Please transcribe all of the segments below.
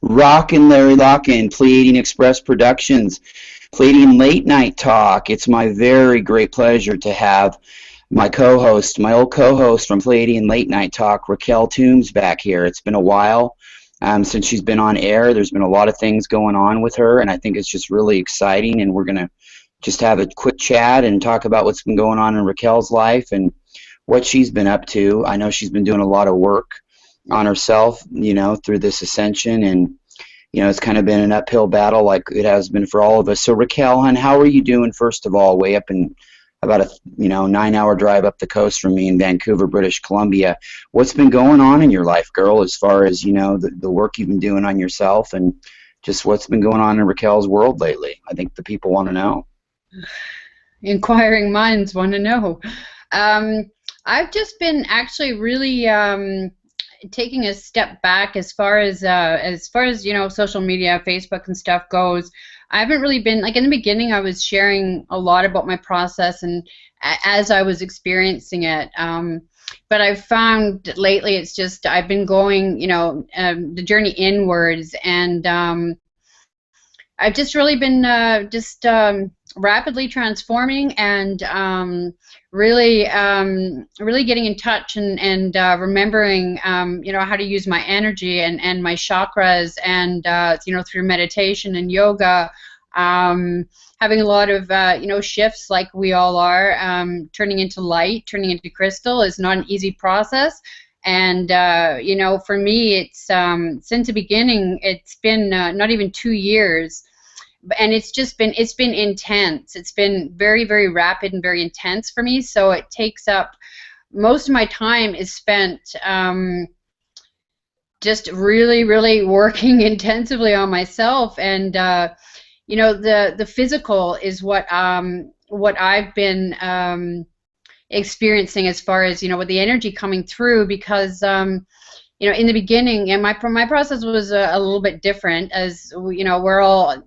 Rockin' Larry Locken, Pleiadian Express Productions, Pleiadian Late Night Talk. It's my very great pleasure to have my co-host, my old co-host from Pleiadian Late Night Talk, Raquel Toombs, back here. It's been a while since she's been on air. There's been a lot of things going on with her, and I think it's just really exciting, and we're going to just have a quick chat and talk about what's been going on in Raquel's life and what she's been up to. I know she's been doing a lot of work on herself, through this ascension, and it's kind of been an uphill battle like it has been for all of us. So Raquel, hon, how are you doing, first of all, way up in about a 9-hour drive up the coast from me in Vancouver, British Columbia? What's been going on in your life, girl, as far as the work you've been doing on yourself, and just what's been going on in Raquel's world lately? I think the people want to know. Inquiring minds want to know. I've just been actually really taking a step back as far as social media, Facebook and stuff goes. I haven't really been, like, in the beginning I was sharing a lot about my process and as I was experiencing it, but I've found lately it's just I've been going the journey inwards, and I've just really been rapidly transforming and really getting in touch and remembering how to use my energy and my chakras, and through meditation and yoga, having a lot of shifts like we all are, turning into light, turning into crystal is not an easy process. And for me, it's since the beginning, it's been not even 2 years, and it's been intense. It's been very, very rapid and very intense for me. So it takes up most of my time is spent just really, really working intensively on myself, and the physical is what I've been experiencing as far as with the energy coming through, because in the beginning, and my process was a little bit different, as we're all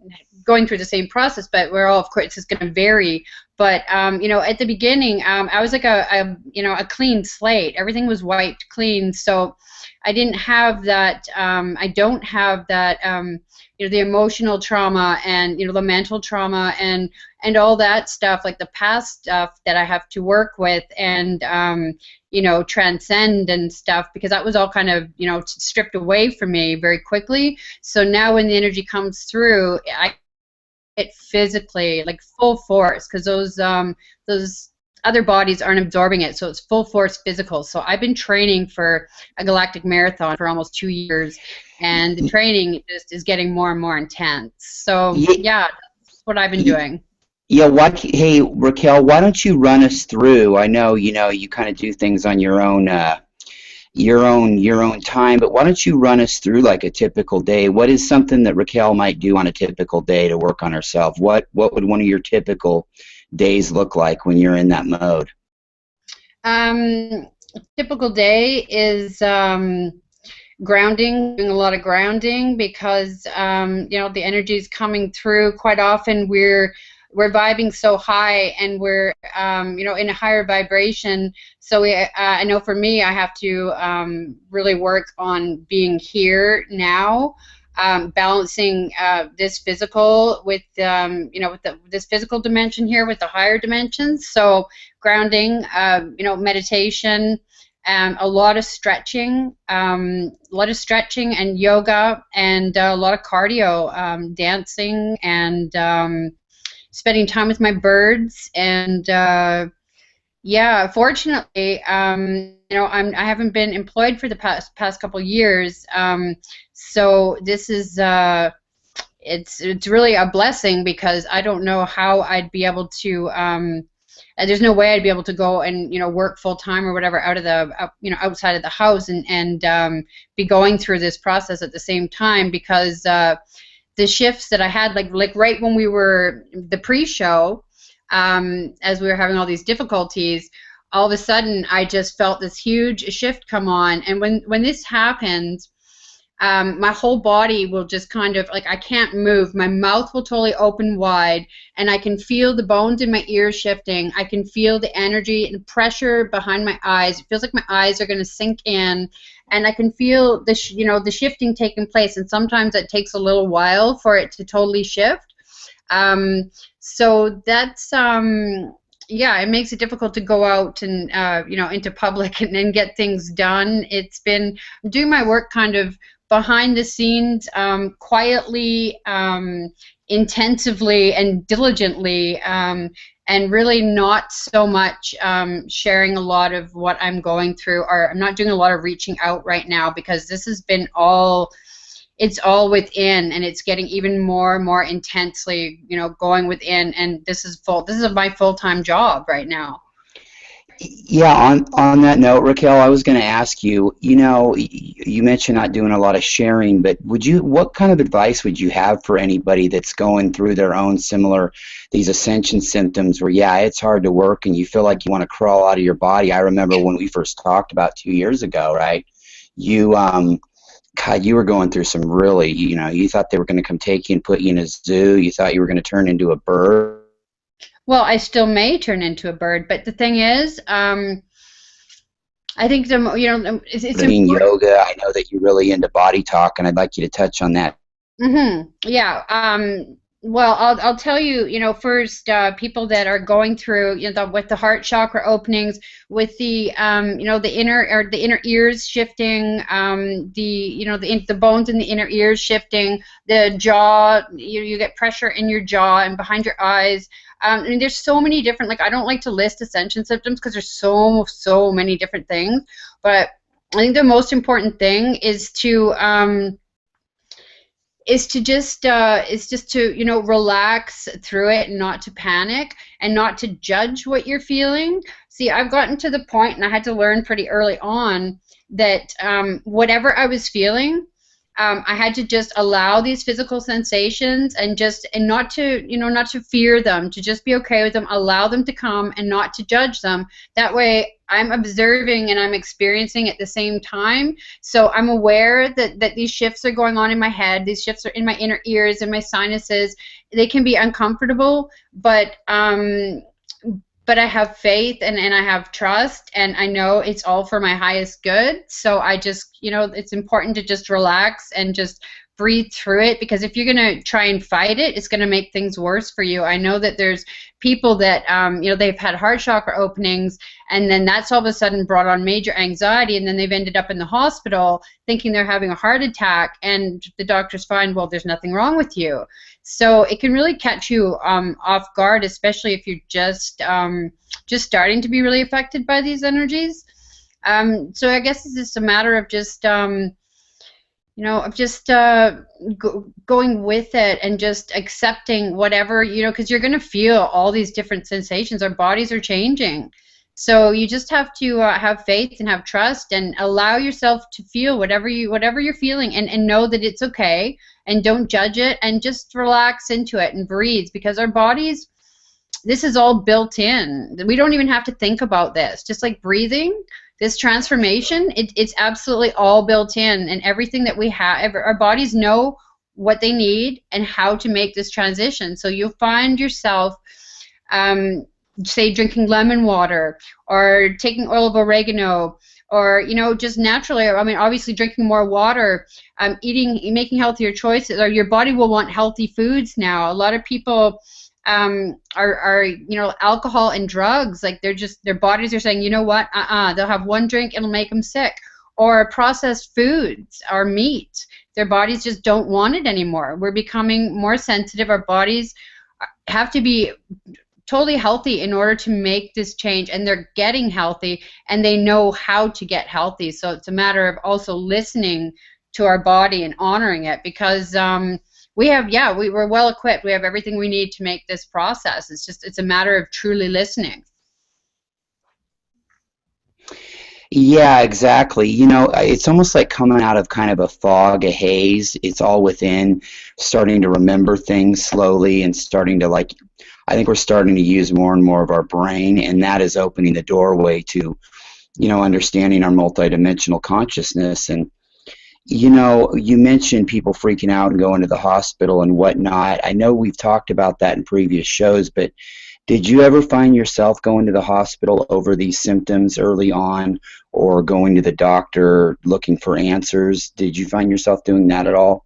going through the same process, but we're all, of course, it's going to vary. But at the beginning, I was like a clean slate. Everything was wiped clean, so I didn't have that. I don't have that. The emotional trauma and the mental trauma and all that stuff, like the past stuff that I have to work with and transcend and stuff, because that was all kind of stripped away from me very quickly. So now when the energy comes through, I it physically, like full force, because those other bodies aren't absorbing it, so it's full force physical. So I've been training for a galactic marathon for almost 2 years, and the training just is getting more and more intense. So yeah, that's what I've been doing. Yeah, hey Raquel, why don't you run us through? I know you kind of do things on your own time, but why don't you run us through like a typical day? What is something that Raquel might do on a typical day to work on herself? What would one of your typical days look like when you're in that mode? Typical day is grounding, doing a lot of grounding, because the energy is coming through. Quite often we're vibing so high, and we're in a higher vibration. So I know for me, I have to really work on being here now, balancing this physical with this physical dimension here with the higher dimensions. So grounding, meditation, a lot of stretching, and yoga, and a lot of cardio, dancing, and spending time with my birds. And yeah, fortunately, I haven't been employed for the past couple years, so this is it's really a blessing, because I don't know how I'd be able to. There's no way I'd be able to go and work full time or whatever out of the outside of the house and be going through this process at the same time, because the shifts that I had, like right when we were the pre-show, as we were having all these difficulties, all of a sudden I just felt this huge shift come on. And when this happened, my whole body will just kind of like, I can't move. My mouth will totally open wide, and I can feel the bones in my ears shifting. I can feel the energy and pressure behind my eyes. It feels like my eyes are going to sink in, and I can feel the the shifting taking place. And sometimes it takes a little while for it to totally shift. So that's yeah, it makes it difficult to go out and into public and get things done. It's been doing my work kind of behind the scenes, quietly, intensively, and diligently, and really not so much sharing a lot of what I'm going through, or I'm not doing a lot of reaching out right now, because this has been it's all within, and it's getting even more and more intensely, going within, and this is my full-time job right now. Yeah, on that note, Raquel, I was going to ask you, you mentioned not doing a lot of sharing, but what kind of advice would you have for anybody that's going through their own these ascension symptoms where, yeah, it's hard to work and you feel like you want to crawl out of your body? I remember when we first talked about 2 years ago, right? God, you were going through some really, you thought they were going to come take you and put you in a zoo. You thought you were going to turn into a bird. Well, I still may turn into a bird, but the thing is, I think it's important. Yoga. I know that you're really into body talk, and I'd like you to touch on that. Yeah. Well, I'll tell you, first, people that are going through, with the heart chakra openings, with the, the inner ears shifting, the bones in the inner ears shifting, the jaw, you get pressure in your jaw and behind your eyes. I mean, there's so many different, I don't like to list ascension symptoms because there's so many different things, but I think the most important thing is to just to relax through it, and not to panic, and not to judge what you're feeling. See, I've gotten to the point, and I had to learn pretty early on, that whatever I was feeling, I had to just allow these physical sensations, and not to fear them, to just be okay with them, allow them to come, and not to judge them. That way I'm observing and I'm experiencing at the same time. So I'm aware that these shifts are going on in my head, these shifts are in my inner ears and my sinuses. They can be uncomfortable, but I have faith, and I have trust, and I know it's all for my highest good. So I just, it's important to just relax and just breathe through it, because if you're going to try and fight it, it's going to make things worse for you. I know that there's people that, they've had heart chakra openings, and then that's all of a sudden brought on major anxiety, and then they've ended up in the hospital thinking they're having a heart attack, and the doctors find, well, there's nothing wrong with you. So it can really catch you off guard, especially if you're just starting to be really affected by these energies. So I guess it's just a matter of just going with it, and just accepting whatever, because you're going to feel all these different sensations. Our bodies are changing. So you just have to have faith and have trust, and allow yourself to feel whatever you're feeling, and know that it's okay, and don't judge it, and just relax into it and breathe, because our bodies, this is all built in. We don't even have to think about this. Just like breathing, this transformation, it's absolutely all built in, and everything that we have, our bodies know what they need and how to make this transition. So you'll find yourself, say, drinking lemon water, or taking oil of oregano, or just naturally, I mean, obviously drinking more water, making healthier choices, or your body will want healthy foods now. A lot of people are alcohol and drugs, like their bodies are saying, you know what, they'll have one drink, it'll make them sick. Or processed foods or meat, their bodies just don't want it anymore. We're becoming more sensitive. Our bodies have to be totally healthy in order to make this change, and they're getting healthy, and they know how to get healthy. So it's a matter of also listening to our body and honoring it, because we're well equipped. We have everything we need to make this process. It's a matter of truly listening. Yeah, exactly. It's almost like coming out of kind of a fog, a haze. It's all within, starting to remember things slowly, and starting to I think we're starting to use more and more of our brain, and that is opening the doorway to, understanding our multidimensional consciousness. And, You know, you mentioned people freaking out and going to the hospital and whatnot. I know we've talked about that in previous shows, but did you ever find yourself going to the hospital over these symptoms early on, or going to the doctor looking for answers? Did you find yourself doing that at all?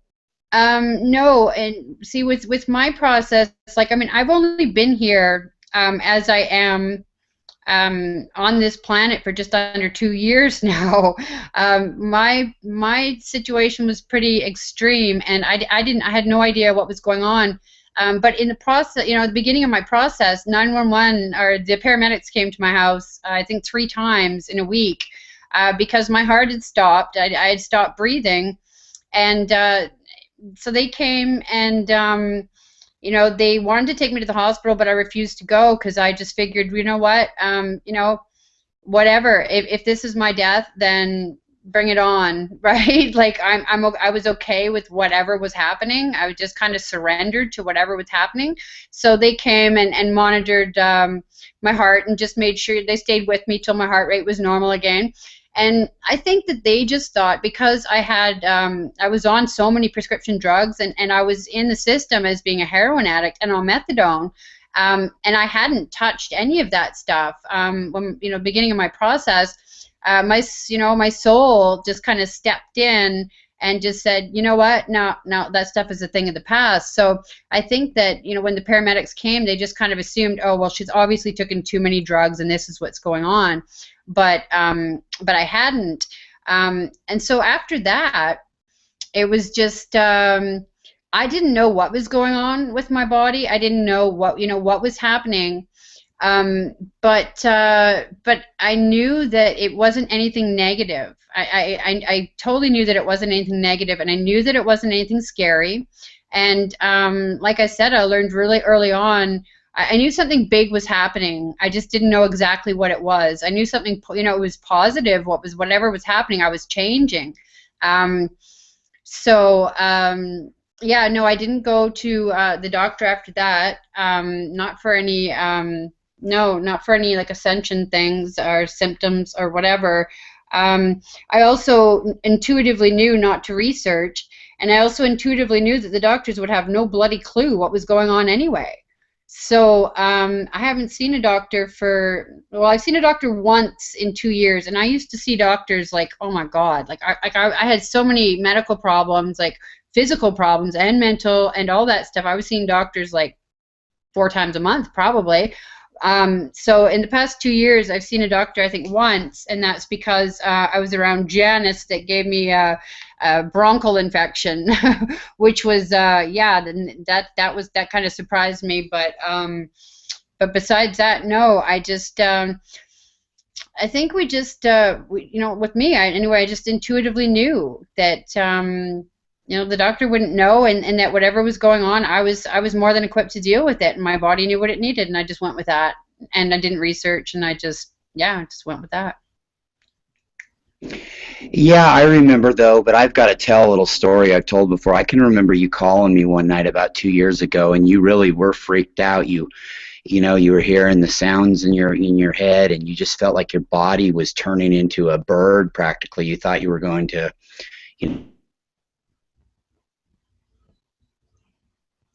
No, and see, with my process, like, I mean, I've only been here as I am on this planet for just under 2 years now. My situation was pretty extreme, and I had no idea what was going on. But in the process, you know, at the beginning of my process, 911 or the paramedics came to my house, I think 3 times in a week, because my heart had stopped. I had stopped breathing, and so they came and you know, they wanted to take me to the hospital, but I refused to go because I just figured, you know what, you know, whatever. If this is my death, then bring it on, right? Like I was okay with whatever was happening. I was just kind of surrendered to whatever was happening. So they came and monitored my heart and just made sure they stayed with me till my heart rate was normal again. And I think that they just thought, because I had I was on so many prescription drugs, and I was in the system as being a heroin addict and on methadone, and I hadn't touched any of that stuff. When, you know, beginning of my process, my soul just kind of stepped in and just said, you know what, now that stuff is a thing of the past. So I think that, you know, when the paramedics came, they just kind of assumed, oh well, she's obviously taken too many drugs and this is what's going on. But I hadn't. And so after that, it was just I didn't know what was going on with my body. I didn't know what was happening. But I knew that it wasn't anything negative. I totally knew that it wasn't anything negative, and I knew that it wasn't anything scary. And like I said, I learned really early on. I knew something big was happening. I just didn't know exactly what it was. I knew something, you know, it was positive. Whatever was happening, I was changing. Yeah, no, I didn't go to the doctor after that. Not for any, no, not for any like ascension things or symptoms or whatever. I also intuitively knew not to research, and I also intuitively knew that the doctors would have no bloody clue what was going on anyway. So I haven't seen a doctor well, I've seen a doctor once in 2 years, and I used to see doctors like, oh my God, like I had so many medical problems, like physical problems and mental and all that stuff. I was seeing doctors like 4 times a month probably. So in the past 2 years, I've seen a doctor, I think once, and that's because I was around Janice that gave me a bronchial infection, which was yeah, that kind of surprised me. But besides that, no, I just I think we just you know, with me, anyway, I just intuitively knew that you know, the doctor wouldn't know, and that whatever was going on, I was more than equipped to deal with it, and my body knew what it needed, and I just went with that, and I didn't research, and I just went with that. Yeah, I remember though, but I've got to tell a little story I've told before. I can remember you calling me one night about 2 years ago, and you really were freaked out. You know, you were hearing the sounds in your head, and you just felt like your body was turning into a bird practically. You thought you were going to, you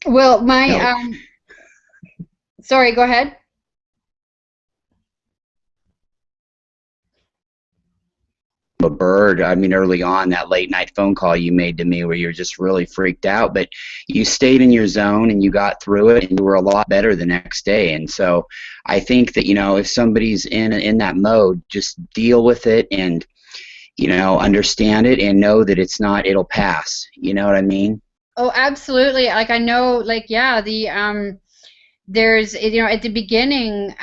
Well, know, sorry, go ahead. a bird. I mean, early on, that late night phone call you made to me where you're just really freaked out, but you stayed in your zone and you got through it, and you were a lot better the next day. And so I think that, you know, if somebody's in that mode, just deal with it and, you know, understand it and know that it'll pass. You know what I mean? Oh, absolutely. Like I know, like yeah, there's, you know, at the beginning,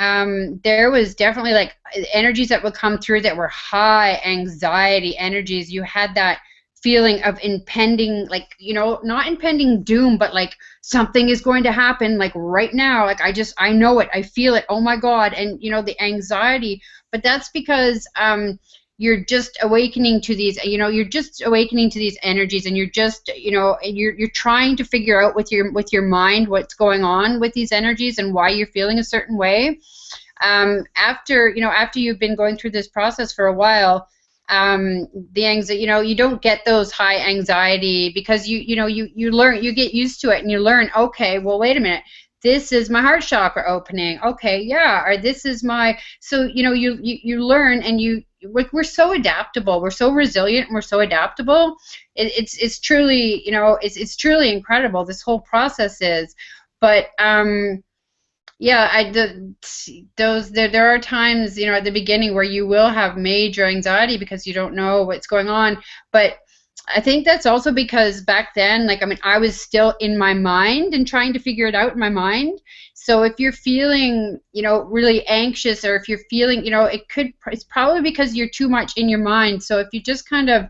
there was definitely like energies that would come through that were high anxiety energies. You had that feeling of impending, like, you know, not impending doom, but like something is going to happen like right now. Like I know it, I feel it. Oh my God. And you know, the anxiety, but that's because you're just awakening to these, you know, you're just awakening to these energies, and you're just, you know, you're trying to figure out with your mind what's going on with these energies and why you're feeling a certain way. After you've been going through this process for a while, the anxiety, you don't get those high anxiety because you learn, you get used to it, and you learn, okay, well, wait a minute, this is my heart chakra opening, okay, yeah, or this is my, so you learn, and we're so adaptable, we're so resilient, and we're so adaptable. It's truly, it's truly incredible, this whole process is. But yeah, there are times, at the beginning where you will have major anxiety because you don't know what's going on. But I think that's also because back then, I was still in my mind and trying to figure it out in my mind. So if you're feeling, really anxious, or if you're feeling, it's probably because you're too much in your mind. So if you just kind of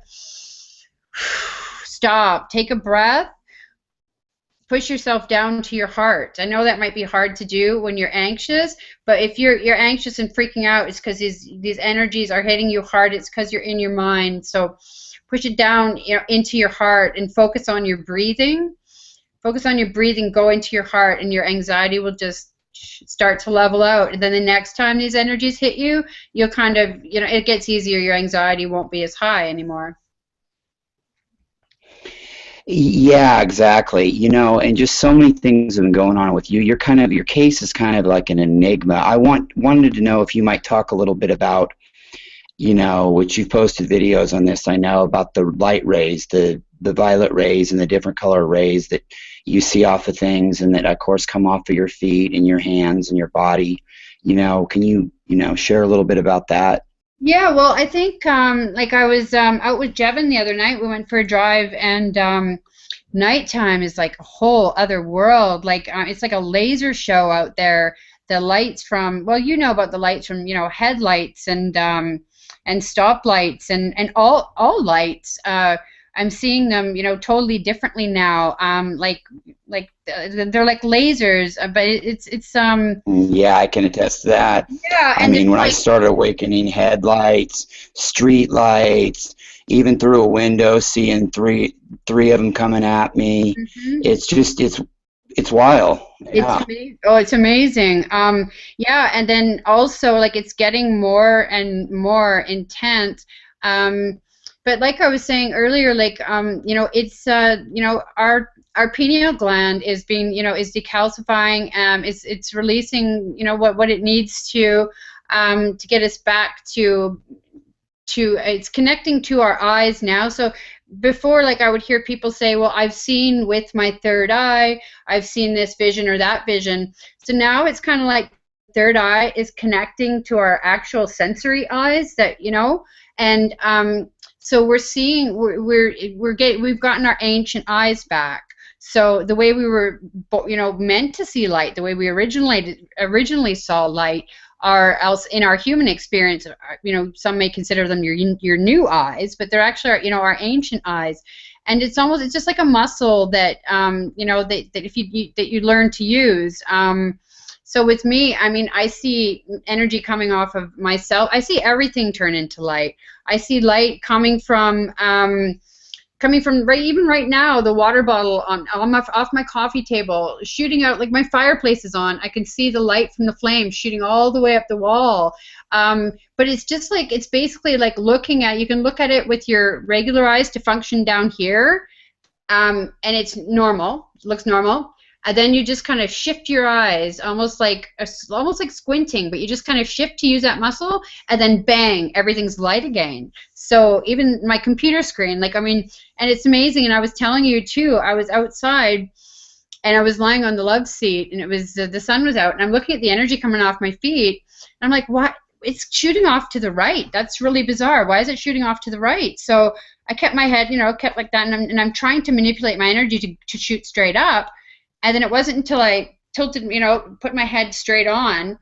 stop, take a breath, push yourself down to your heart. I know that might be hard to do when you're anxious, but if you're anxious and freaking out, it's because these energies are hitting you hard. It's because you're in your mind. So push it down, into your heart, and focus on your breathing. Focus on your breathing. Go into your heart, and your anxiety will just start to level out. And then the next time these energies hit you, you'll kind of, it gets easier. Your anxiety won't be as high anymore. Yeah, exactly. And just so many things have been going on with you. Your case is kind of like an enigma. I wanted to know if you might talk a little bit about, which you've posted videos on this, I know, about the light rays, the violet rays and the different color rays that you see off of things, and that of course come off of your feet and your hands and your body. Can you, share a little bit about that? Yeah, well, I think I was out with Jevin the other night. We went for a drive, and nighttime is like a whole other world. It's like a laser show out there. The lights from, well, about the lights from, headlights and stoplights and all lights. I'm seeing them, totally differently now. They're like lasers, but it's Yeah, I can attest to that. yeah, I and mean, it's when I like, started awakening, headlights, street lights, even through a window, seeing three of them coming at me. mhm. It's just it's wild. It's Yeah. amazing. Oh, it's amazing. Yeah, and then also it's getting more and more intense. Um, but like I was saying earlier, it's our pineal gland is being, is decalcifying. It's releasing, what it needs to get us back to it's connecting to our eyes now. So before, I would hear people say, well, I've seen with my third eye, I've seen this vision or that vision. So now it's kind of like third eye is connecting to our actual sensory eyes, that and so we're seeing, we've gotten our ancient eyes back. So the way we were meant to see light, the way we originally saw light, are else in our human experience, some may consider them your new eyes, but they're actually our ancient eyes. And it's just like a muscle that that you learn to use. So with me, I see energy coming off of myself. I see everything turn into light. I see light coming from even right now, the water bottle off my coffee table, shooting out, my fireplace is on. I can see the light from the flame shooting all the way up the wall. But it's just it's basically like looking at, you can look at it with your regular eyes to function down here, and it's normal. It looks normal. And then you just kind of shift your eyes, almost like squinting, but you just kind of shift to use that muscle, and then bang, everything's light again. So even my computer screen, and it's amazing. And I was telling you too, I was outside, and I was lying on the love seat, and it was the sun was out, and I'm looking at the energy coming off my feet, and I'm like, what? It's shooting off to the right. That's really bizarre. Why is it shooting off to the right? So I kept my head, kept like that, and I'm trying to manipulate my energy to shoot straight up. And then it wasn't until I tilted, put my head straight on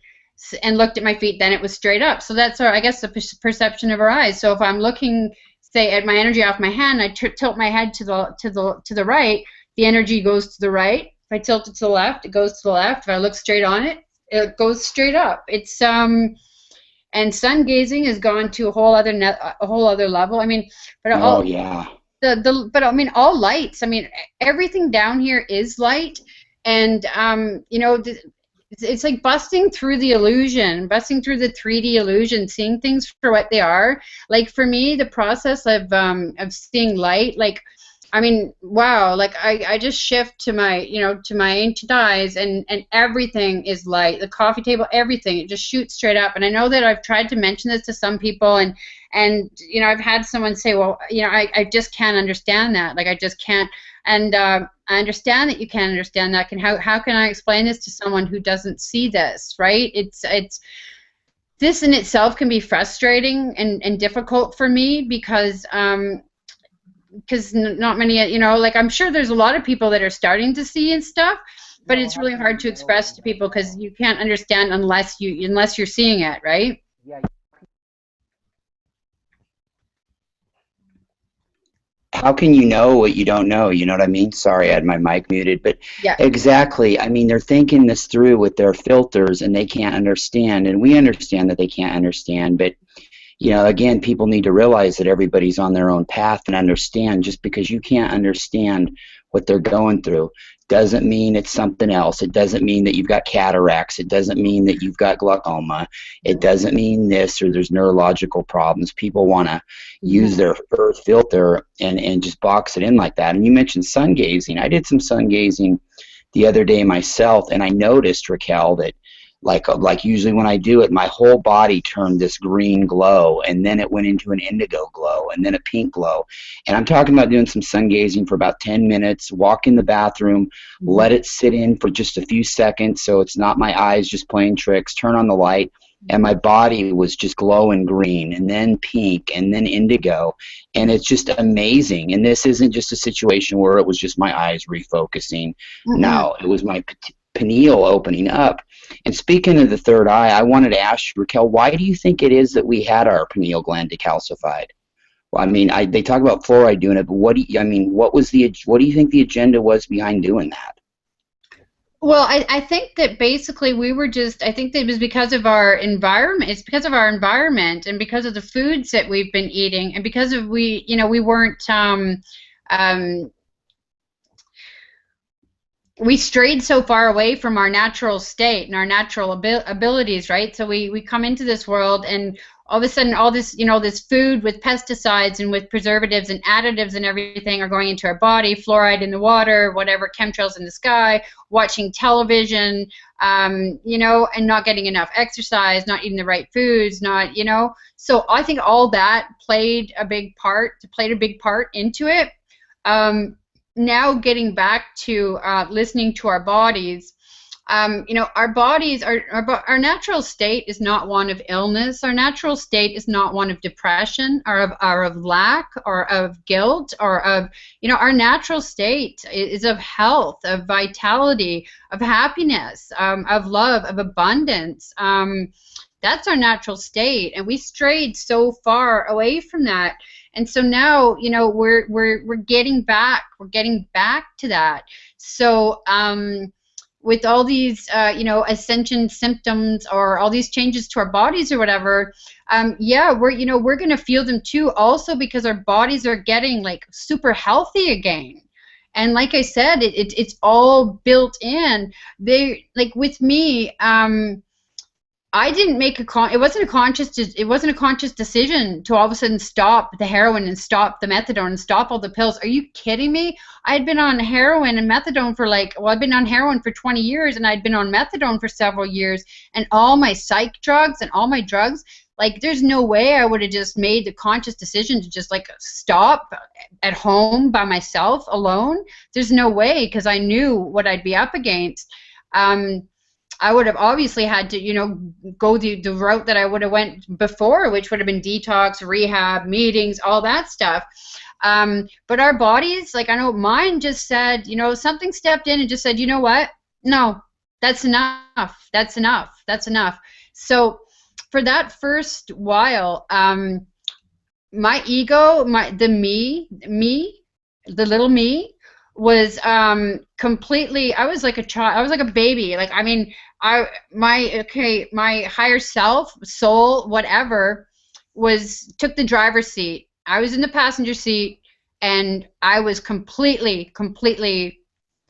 and looked at my feet, then it was straight up. So that's I guess the perception of our eyes. So if I'm looking, say, at my energy off my hand, I tilt my head to the right, the energy goes to the right. If I tilt it to the left, it goes to the left. If I look straight on it, it goes straight up. It's and Sungazing has gone to a whole other level. But Oh yeah. but all lights. Everything down here is light, and it's like busting through the illusion, busting through the 3D illusion, seeing things for what they are. Like for me, the process of seeing light, like, I mean, wow, like I just shift to my, to my ancient eyes, and everything is light. The coffee table, everything, it just shoots straight up. And I know that I've tried to mention this to some people, and I've had someone say, well, I just can't understand that. Like I just can't. And I understand that you can't understand that. How can I explain this to someone who doesn't see this, right? It's this in itself can be frustrating and difficult for me because not many, like I'm sure there's a lot of people that are starting to see and stuff, but it's really hard to express to people because you can't understand unless you're seeing it, right? Yeah. How can you know what you don't know? You know what I mean? Sorry, I had my mic muted, but Yeah. exactly. I mean, they're thinking this through with their filters, and they can't understand, and we understand that they can't understand, but again, people need to realize that everybody's on their own path and understand. Just because you can't understand what they're going through doesn't mean it's something else. It doesn't mean that you've got cataracts. It doesn't mean that you've got glaucoma. It doesn't mean this or there's neurological problems. People want to use their earth filter and just box it in like that. And you mentioned sun gazing. I did some sun gazing the other day myself, and I noticed, Raquel, that like usually when I do it, my whole body turned this green glow, and then it went into an indigo glow, and then a pink glow. And I'm talking about doing some sun gazing for about 10 minutes, walk in the bathroom, let it sit in for just a few seconds so it's not my eyes just playing tricks, turn on the light, and my body was just glowing green, and then pink, and then indigo. And it's just amazing. And this isn't just a situation where it was just my eyes refocusing. No, it was my pineal opening up. And speaking of the third eye, I wanted to ask you, Raquel, why do you think it is that we had our pineal gland decalcified? Well, I mean, they talk about fluoride doing it, but what do you think the agenda was behind doing that? Well, I think that basically I think that it was because of our environment. It's because of our environment and because of the foods that we've been eating, and because of we weren't we strayed so far away from our natural state and our natural abilities, right? So we come into this world, and all of a sudden all this, this food with pesticides and with preservatives and additives and everything are going into our body, fluoride in the water, whatever, chemtrails in the sky, watching television, and not getting enough exercise, not eating the right foods, So I think all that played a big part into it. Now getting back to listening to our bodies, our bodies, our natural state is not one of illness. Our natural state is not one of depression or of lack or of guilt or of, our natural state is of health, of vitality, of happiness, of love, of abundance. That's our natural state, and we strayed so far away from that. And so now, we're getting back. We're getting back to that. So with all these, ascension symptoms or all these changes to our bodies or whatever, we're going to feel them too. Also because our bodies are getting like super healthy again. And like I said, it's all built in. With me. I didn't make it wasn't a conscious decision to all of a sudden stop the heroin and stop the methadone and stop all the pills. Are you kidding me? I had been on heroin and methadone for I've been on heroin for 20 years, and I'd been on methadone for several years, and all my psych drugs and all my drugs, there's no way I would have just made the conscious decision to just stop at home by myself alone. There's no way, because I knew what I'd be up against. I would have obviously had to, go the route that I would have went before, which would have been detox, rehab, meetings, all that stuff. But our bodies, I know mine just said, something stepped in and just said, you know what? No, that's enough. That's enough. That's enough. So for that first while, my ego, the little me, was completely, I was like a child, I was like a baby. My higher self, soul, whatever, took the driver's seat. I was in the passenger seat, and I was completely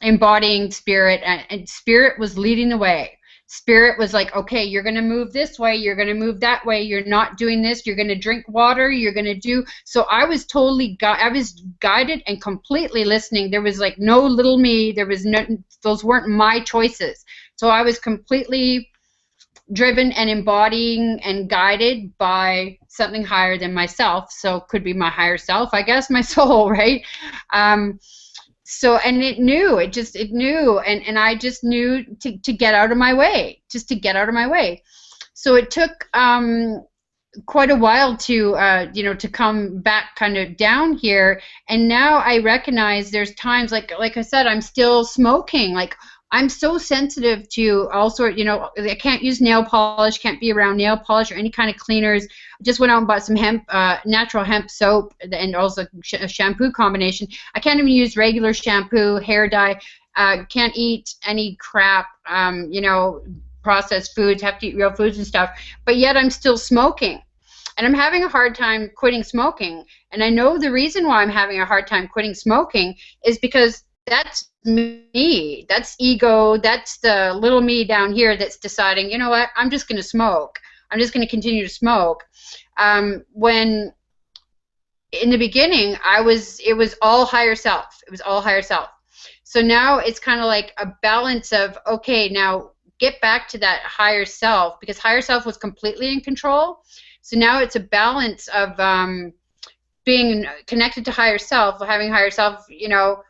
embodying spirit, and spirit was leading the way. Spirit was like, okay, you're going to move this way, you're going to move that way, you're not doing this, you're going to drink water, you're going to do. So I was totally I was guided and completely listening. There was like no little me. There was no, those weren't my choices. So I was completely driven and embodying and guided by something higher than myself. So could be my higher self, I guess, my soul, right? So, and it knew, it knew, and I just knew to get out of my way, just to get out of my way. So it took quite a while to, you know, to come back kind of down here. And now I recognize there's times, like I said, I'm still smoking. Like, I'm so sensitive to all sorts, you know, I can't use nail polish, can't be around nail polish or any kind of cleaners. Just went out and bought some hemp, natural hemp soap, and also a shampoo combination. I can't even use regular shampoo, hair dye. Can't eat any crap, you know, processed foods, have to eat real foods and stuff. But yet I'm still smoking. And I'm having a hard time quitting smoking. And I know the reason why I'm having a hard time quitting smoking is because that's me. That's ego. That's the little me down here that's deciding, you know what, I'm just going to smoke. I'm just going to continue to smoke. When in the beginning, it was all higher self. It was all higher self. So now it's kind of like a balance of, okay, now get back to that higher self, because higher self was completely in control. So now it's a balance of being connected to higher self, having higher self, you know,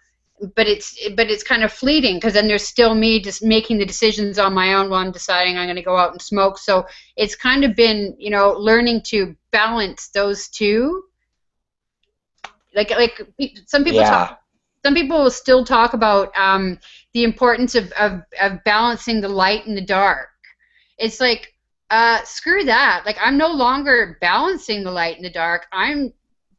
but it's kind of fleeting, because then there's still me just making the decisions on my own while I'm deciding I'm going to go out and smoke. So it's kind of been, you know, learning to balance those two. Like some people some people will still talk about the importance of balancing the light and the dark. It's like, screw that. Like, I'm no longer balancing the light and the dark. I'm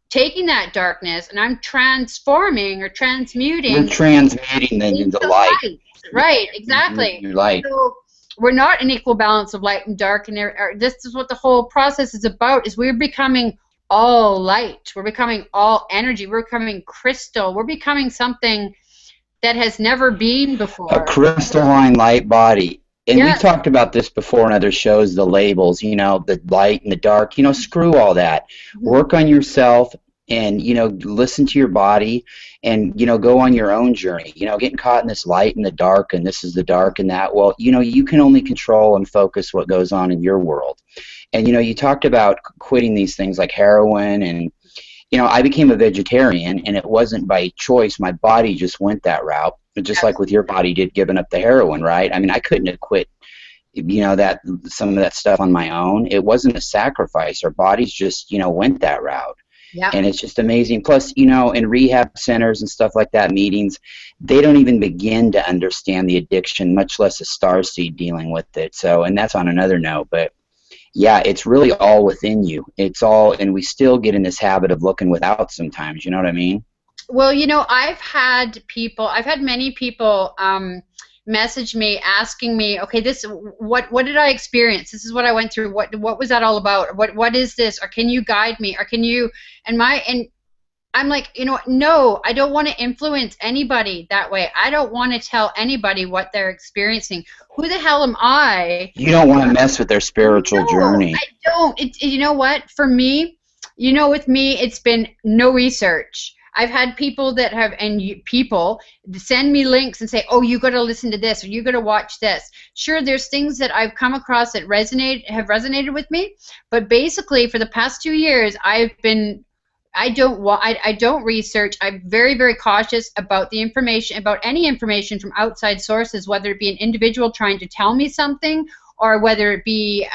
taking that darkness and I'm transforming or transmuting. You're transmuting then into the light. Right, exactly. Your light. So we're not an equal balance of light and dark, and this is what the whole process is about, is we're becoming all light. We're becoming all energy. We're becoming crystal. We're becoming something that has never been before. A crystalline light body. And we've talked about this before in other shows, the labels, you know, the light and the dark, you know, screw all that. Work on yourself and, you know, listen to your body and, you know, go on your own journey. You know, getting caught in this light and the dark and this is the dark and that, well, you know, you can only control and focus what goes on in your world. And, you know, you talked about quitting these things like heroin and, you know, I became a vegetarian and it wasn't by choice. My body just went that route. Just like with your body did, giving up the heroin, right? I mean, I couldn't have quit, you know, that some of that stuff on my own. It wasn't a sacrifice. Our bodies just, you know, went that route. Yeah. And it's just amazing. Plus, you know, in rehab centers and stuff like that, meetings, they don't even begin to understand the addiction, much less a starseed dealing with it. So, and that's on another note, but yeah, it's really all within you. It's all, and we still get in this habit of looking without sometimes, you know what I mean? Well, you know, I've had many people message me asking me, okay, what did I experience? This is what I went through. What was that all about? What is this? Or can you guide me? Or can you? And I'm like, you know, no, I don't want to influence anybody that way. I don't want to tell anybody what they're experiencing. Who the hell am I? You don't want to mess with their spiritual journey. I don't. You know what? For me, you know, with me, it's been no research. I've had people that have, people send me links and say, oh, you got to listen to this or you got to watch this. Sure, there's things that I've come across that have resonated with me, but basically for the past 2 years, I don't research. I'm very, very cautious about the information, about any information from outside sources, whether it be an individual trying to tell me something or whether it be,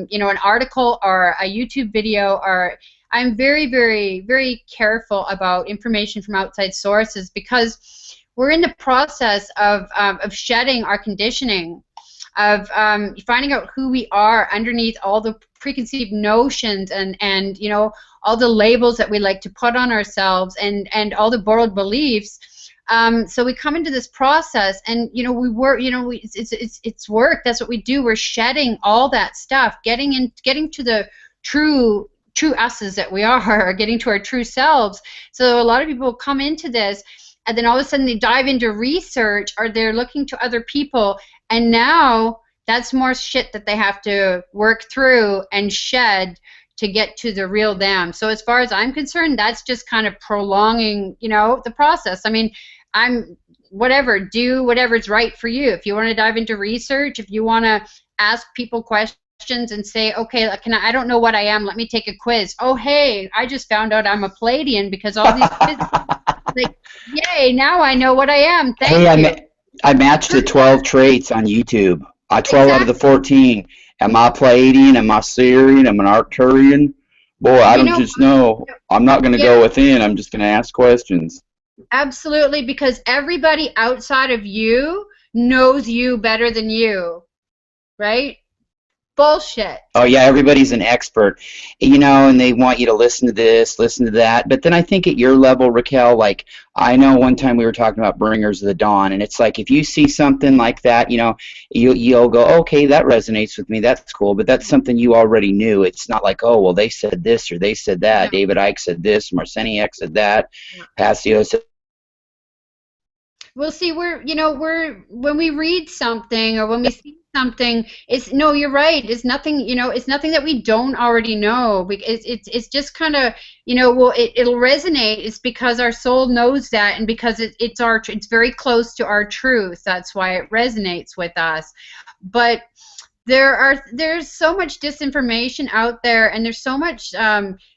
you know, an article or a YouTube video. Or I'm very, very, very careful about information from outside sources, because we're in the process of shedding our conditioning, of finding out who we are underneath all the preconceived notions and you know, all the labels that we like to put on ourselves and all the borrowed beliefs. So we come into this process, and you know, we work. You know, it's work. That's what we do. We're shedding all that stuff, getting to the true us's that we are, getting to our true selves. So a lot of people come into this, and then all of a sudden they dive into research, or they're looking to other people, and now that's more shit that they have to work through and shed to get to the real them. So as far as I'm concerned, that's just kind of prolonging, you know, the process. I mean, do whatever's right for you. If you want to dive into research, if you want to ask people questions and say, okay, I don't know what I am, let me take a quiz. Oh, hey, I just found out I'm a Pleiadian because all these kids, like, yay, now I know what I am. Thank you. I matched the 12 traits on YouTube. 12 Exactly. out of the 14. Am I Pleiadian? Am I Syrian? Am I an Arcturian? Boy, I don't just know. I'm not going to go within. I'm just going to ask questions. Absolutely, because everybody outside of you knows you better than you, right? Bullshit. Oh, yeah, everybody's an expert, you know, and they want you to listen to this, listen to that. But then I think at your level, Raquel, like, I know one time we were talking about Bringers of the Dawn, and it's like if you see something like that, you know, you'll go, okay, that resonates with me, that's cool, but that's something you already knew. It's not like, oh, well, they said this or they said that. No. David Icke said this, Marciniak said that, Passio said. Well, see, when we read something or when we see something, you're right. It's nothing, you know, it's nothing that we don't already know. It's just kind of, you know, well, it'll resonate. It's because our soul knows that, and because it's very close to our truth. That's why it resonates with us. But there's so much disinformation out there, and there's so much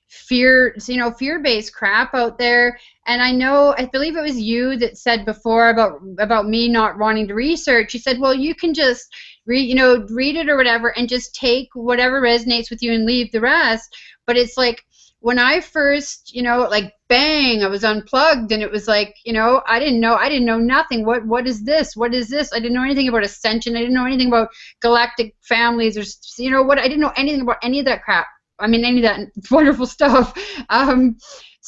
fear-based crap out there. And I believe it was you that said before about me not wanting to research. You said, well, you can just read it or whatever, and just take whatever resonates with you and leave the rest. But it's like, when I first, you know, like, bang, I was unplugged, and it was like, you know, I didn't know nothing. What is this? What is this? I didn't know anything about ascension. I didn't know anything about galactic families, or, you know, I didn't know anything about any of that crap. I mean, any of that wonderful stuff.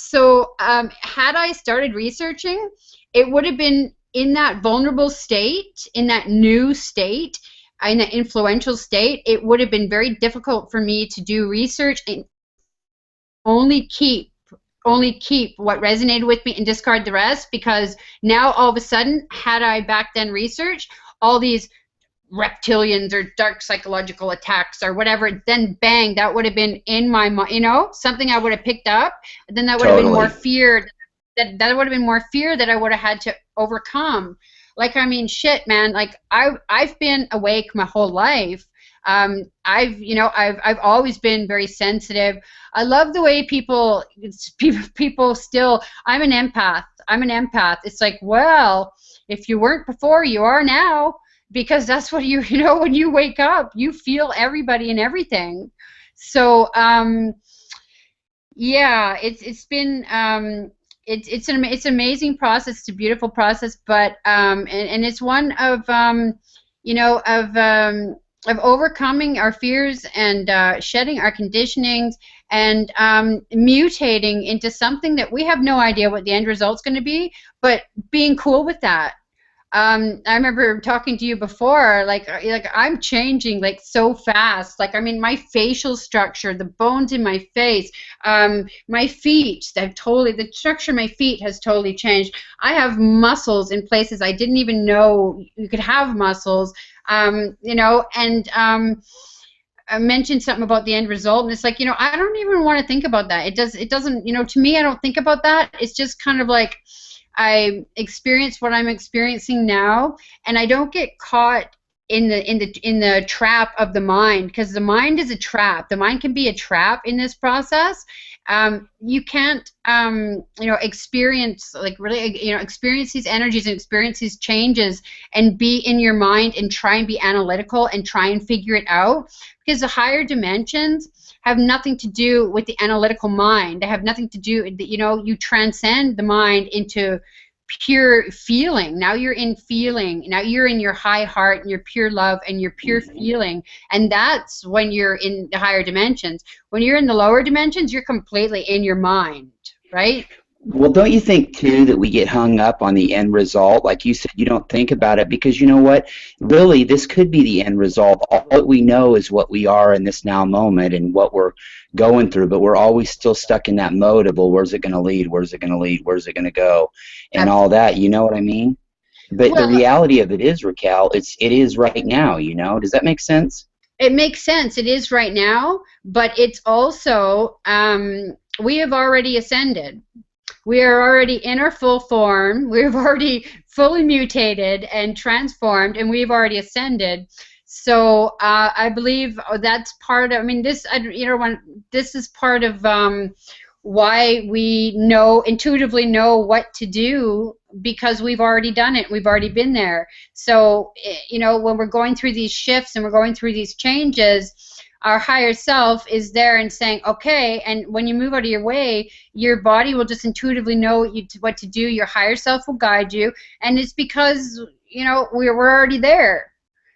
So had I started researching, it would have been in that vulnerable state, in that new state, in that influential state. It would have been very difficult for me to do research and only keep what resonated with me and discard the rest, because now all of a sudden, had I back then researched all these reptilians or dark psychological attacks or whatever, then bang, that would have been in my mind, you know, something I would have picked up. Then that would have been more fear. That would have been more fear that I would have had to overcome. Like, I mean, shit, man. Like, I've been awake my whole life. I've always been very sensitive. I love the way people still. I'm an empath. It's like, well, if you weren't before, you are now. Because that's what you know, when you wake up, you feel everybody and everything. So yeah, it's been it's an amazing process. It's a beautiful process, but and it's one of of overcoming our fears and shedding our conditionings and mutating into something that we have no idea what the end result's going to be, but being cool with that. I remember talking to you before, like I'm changing like so fast. Like, I mean, my facial structure, the bones in my face, my feet, the structure of my feet has totally changed. I have muscles in places I didn't even know you could have muscles, you know, and I mentioned something about the end result, and it's like, you know, I don't even want to think about that. It doesn't, you know, to me, I don't think about that. It's just kind of like, I experience what I'm experiencing now, and I don't get caught in the trap of the mind, because the mind is a trap. The mind can be a trap in this process. You can't experience, like, really, you know, experience these energies and experience these changes and be in your mind and try and be analytical and try and figure it out, because the higher dimensions have nothing to do with the analytical mind. They have nothing to do, you know, you transcend the mind into pure feeling. Now you're in feeling. Now you're in your high heart and your pure love and your pure feeling. And that's when you're in the higher dimensions. When you're in the lower dimensions, you're completely in your mind, right? Well, don't you think, too, that we get hung up on the end result? Like you said, you don't think about it because, you know what, really, this could be the end result. All that we know is what we are in this now moment and what we're going through, but we're always still stuck in that mode of, well, where's it going to lead? Where's it going to lead? Where's it going to go? And all that, you know what I mean? But the Well, reality of it is, Raquel, it is right now, you know? Does that make sense? it makes sense. It is right now, but it's also we have already ascended. We are already in our full form. We've already fully mutated and transformed, and we've already ascended. So I believe that's part of. I mean, this is part of why we intuitively know what to do, because we've already done it. We've already been there. So when we're going through these shifts and we're going through these changes, our higher self is there and saying, okay, and when you move out of your way, your body will just intuitively know what to do. Your higher self will guide you, and it's because we're already there.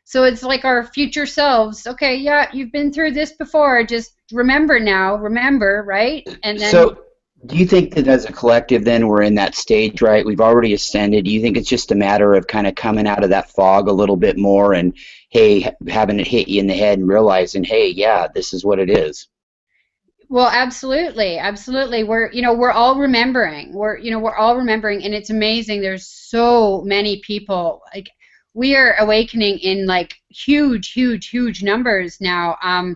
So it's like our future selves. Okay, yeah, you've been through this before. Just remember now. Remember, right? And then So, do you think that as a collective, then we're in that stage, right? We've already ascended. Do you think it's just a matter of kind of coming out of that fog a little bit more and, hey, having it hit you in the head and realizing, hey, yeah, this is what it is? well, absolutely, absolutely. We're all remembering. We're all remembering, and it's amazing. There's so many people. Like, we are awakening in like huge, huge, huge numbers now. I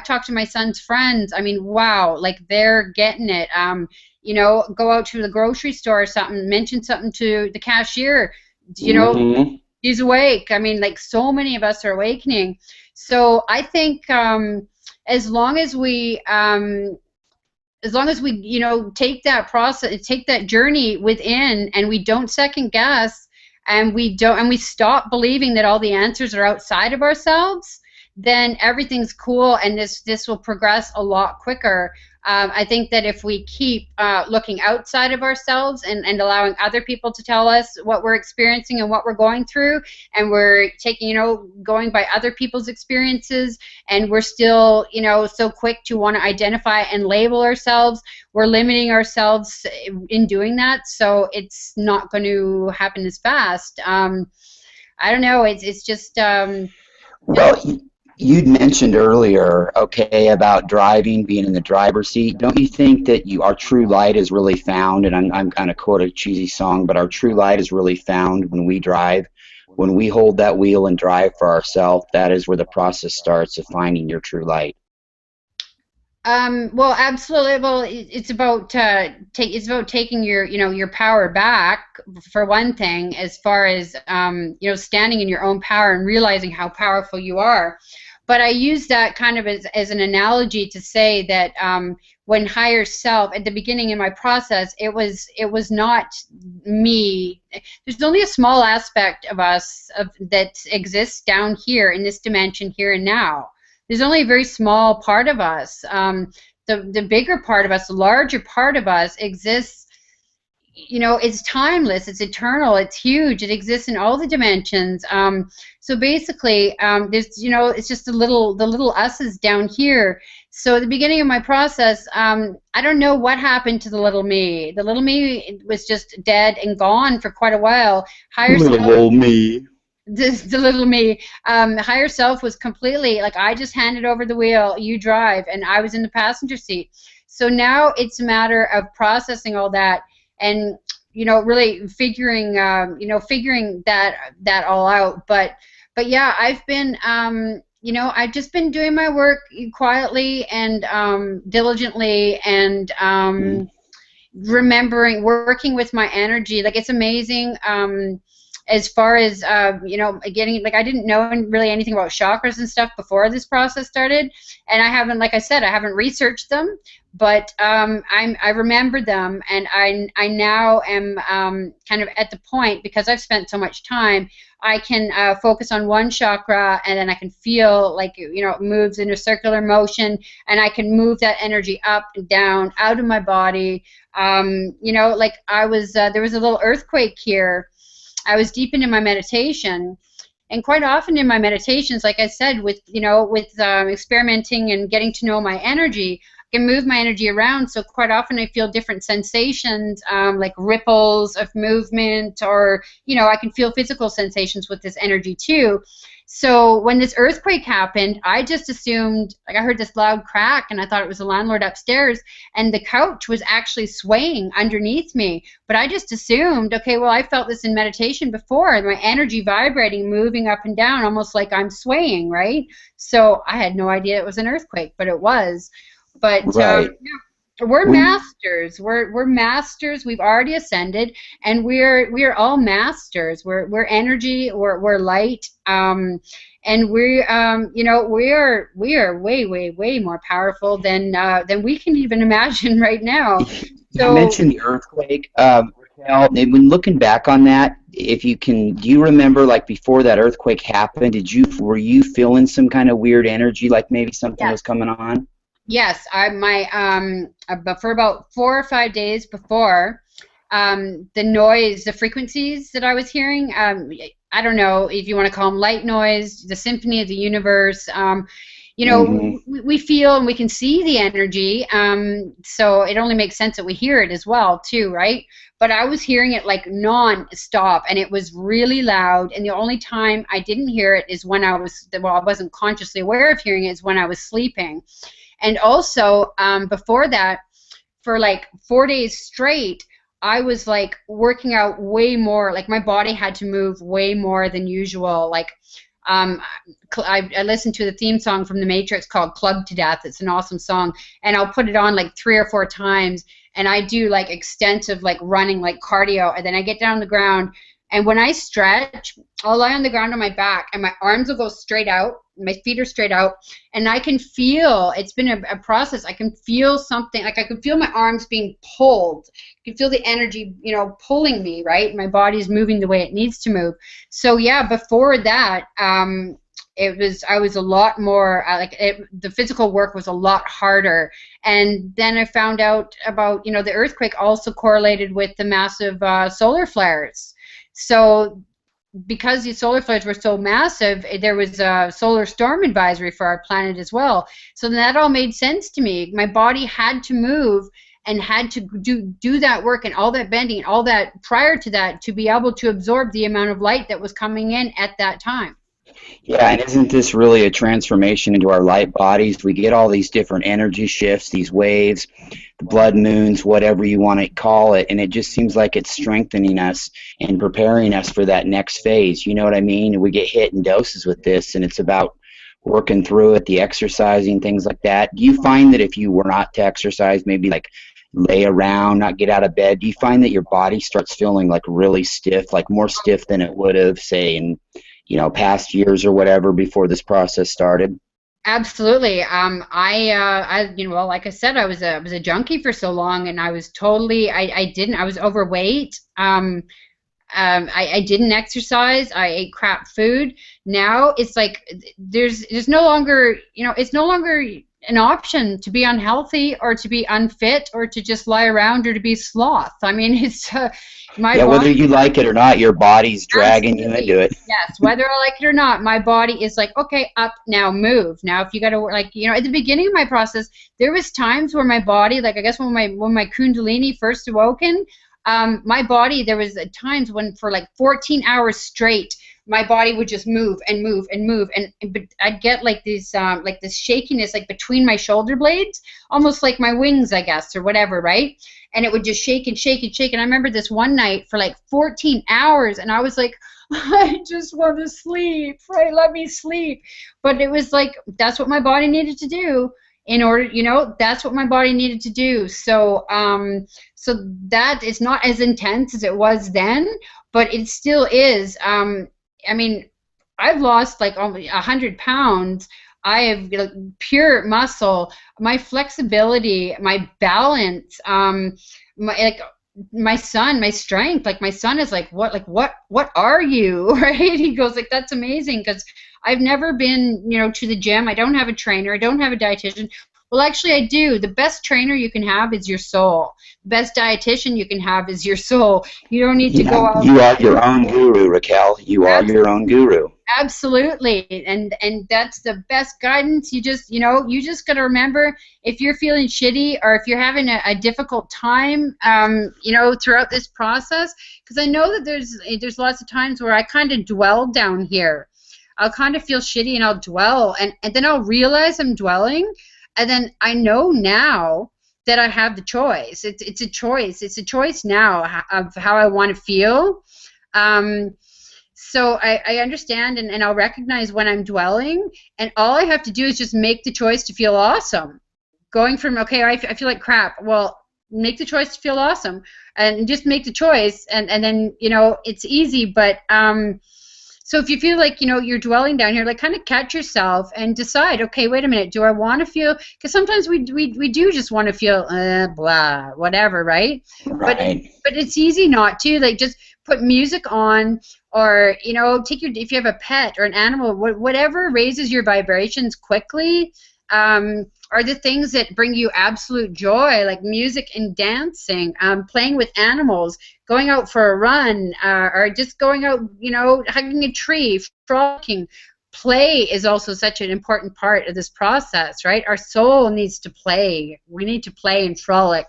talk to my son's friends. I mean, wow, like they're getting it. Go out to the grocery store or something, mention something to the cashier. You know, Mm-hmm. he's awake. I mean, like so many of us are awakening. So I think as long as we take that process, take that journey within, and we don't second guess, and we stop believing that all the answers are outside of ourselves, then everything's cool, and this will progress a lot quicker. I think that if we keep looking outside of ourselves and allowing other people to tell us what we're experiencing and what we're going through, and we're going by other people's experiences, and we're still, so quick to want to identify and label ourselves, we're limiting ourselves in doing that. So it's not going to happen as fast. I don't know. It's just. Well, you'd mentioned earlier, okay, about driving, being in the driver's seat. Don't you think that our true light is really found, and I'm kind of quote a cheesy song, but our true light is really found when we drive, when we hold that wheel and drive for ourselves. That is where the process starts of finding your true light. Well, absolutely. Well, it's about taking your power back, for one thing, as far as standing in your own power and realizing how powerful you are. But I use that kind of as an analogy to say that when higher self, at the beginning in my process, it was not me. There's only a small aspect of us that exists down here in this dimension, here and now. There's only a very small part of us. The bigger part of us, the larger part of us exists. It's timeless, it's eternal, it's huge, it exists in all the dimensions. So basically, there's, it's just the little us's down here. So at the beginning of my process, I don't know what happened to the little me. The little me was just dead and gone for quite a while. Higher Little self, old me. the little me, higher self was completely like, I just handed over the wheel, you drive, and I was in the passenger seat. So now it's a matter of processing all that, and really figuring that all out. But yeah, I've been I've just been doing my work quietly and diligently, and working with my energy. Like, it's amazing. As far as getting, like, I didn't know really anything about chakras and stuff before this process started, and I haven't, like I said, I haven't researched them, but I remember them, and I now am kind of at the point, because I've spent so much time, I can focus on one chakra, and then I can feel like it moves in a circular motion, and I can move that energy up and down out of my body. Like I was there was a little earthquake here. I was deep into my meditation, and quite often in my meditations, like I said, with experimenting and getting to know my energy, can move my energy around. So quite often I feel different sensations, like ripples of movement, or, you know, I can feel physical sensations with this energy too. So when this earthquake happened, I just assumed, like, I heard this loud crack and I thought it was the landlord upstairs, and the couch was actually swaying underneath me. But I just assumed, okay, well, I felt this in meditation before, my energy vibrating, moving up and down, almost like I'm swaying, right? So I had no idea it was an earthquake, but it was. But Right. we're masters. We're masters. We've already ascended, and we're all masters. We're energy. We're light. And we you know, we are way more powerful than we can even imagine right now. You mentioned the earthquake, Raquel. And when looking back on that, if you can, do you remember, like, before that earthquake happened, were you feeling some kind of weird energy, like maybe something was coming on? Yes, but for about 4 or 5 days before, the noise, the frequencies that I was hearing, I don't know if you want to call them light noise, the symphony of the universe. You know, we feel and we can see the energy, so it only makes sense that we hear it as well, too, right? But I was hearing it like non-stop, and it was really loud, and the only time I didn't hear it is when I wasn't consciously aware of hearing it, is when I was sleeping. And also, before that, for like 4 days straight, I was like working out way more. Like, my body had to move way more than usual. Like, I listened to the theme song from The Matrix called Club to Death. It's an awesome song. And I'll put it on like 3 or 4 times. And I do like extensive like running, like cardio. And then I get down on the ground. And when I stretch, I'll lie on the ground on my back, and my arms will go straight out. My feet are straight out, and I can feel, it's been a process, I can feel something, like I can feel my arms being pulled. I can feel the energy, you know, pulling me, right? My body's moving the way it needs to move. So yeah, before that, I was a lot more, the physical work was a lot harder. And then I found out about, you know, the earthquake also correlated with the massive solar flares. So because these solar flares were so massive, there was a solar storm advisory for our planet as well. So that all made sense to me. My body had to move and had to do that work and all that bending and all that prior to that to be able to absorb the amount of light that was coming in at that time. Yeah, and isn't this really a transformation into our light bodies? We get all these different energy shifts, these waves, the blood moons, whatever you want to call it, and it just seems like it's strengthening us and preparing us for that next phase. You know what I mean? And we get hit in doses with this, and it's about working through it, the exercising, things like that. Do you find that if you were not to exercise, maybe like lay around, not get out of bed, do you find that your body starts feeling like really stiff, like more stiff than it would have, say, in past years or whatever before this process started? Absolutely. Well, like I said, I was a junkie for so long, and I was totally, I was overweight. I didn't exercise. I ate crap food. Now it's like there's no longer, it's no longer an option to be unhealthy or to be unfit or to just lie around or to be sloth. I mean, it's my body, whether you like it or not, your body's dragging you into it. Yes, whether I like it or not, my body is like, okay, up now, move. Now, if you got to, like, at the beginning of my process, there was times where my body, like, I guess when my Kundalini first awoken, my body, there was times when for like 14 hours straight, my body would just move and move and move, and I'd get like these like this shakiness like between my shoulder blades, almost like my wings, I guess, or whatever, right? And it would just shake and shake and shake. And I remember this one night for like 14 hours, and I was like, I just want to sleep, right? Let me sleep. But it was like, that's what my body needed to do in order, that's what my body needed to do. So so that is not as intense as it was then, but it still is. I mean, I've lost like 100 pounds. I have pure muscle. My flexibility, my balance, my son, my strength. Like, my son is like, what are you? Right? He goes like, that's amazing, because I've never been, to the gym. I don't have a trainer. I don't have a dietitian. Well, actually, I do. The best trainer you can have is your soul. The best dietitian you can have is your soul. You don't need to go out. You are your own guru, Raquel. You are your own guru. Absolutely, and that's the best guidance. You just got to remember, if you're feeling shitty or if you're having a difficult time, throughout this process, because I know that there's lots of times where I kind of dwell down here. I'll kind of feel shitty and I'll dwell, and then I'll realize I'm dwelling, and then I know now that I have the choice. It's a choice. It's a choice now of how I want to feel. So I understand, and I'll recognize when I'm dwelling, and all I have to do is just make the choice to feel awesome. Going from, okay, I feel like crap, well, make the choice to feel awesome, and just make the choice, and then, it's easy, but so if you feel like, you're dwelling down here, like, kind of catch yourself and decide, okay, wait a minute, do I want to feel, because sometimes we do just want to feel, blah, whatever, right? Right. But it's easy not to, like, just put music on, or, if you have a pet or an animal, whatever raises your vibrations quickly, are the things that bring you absolute joy, like music and dancing, playing with animals, going out for a run, or just going out, hugging a tree, frolicking. Play is also such an important part of this process, right? Our soul needs to play. We need to play and frolic.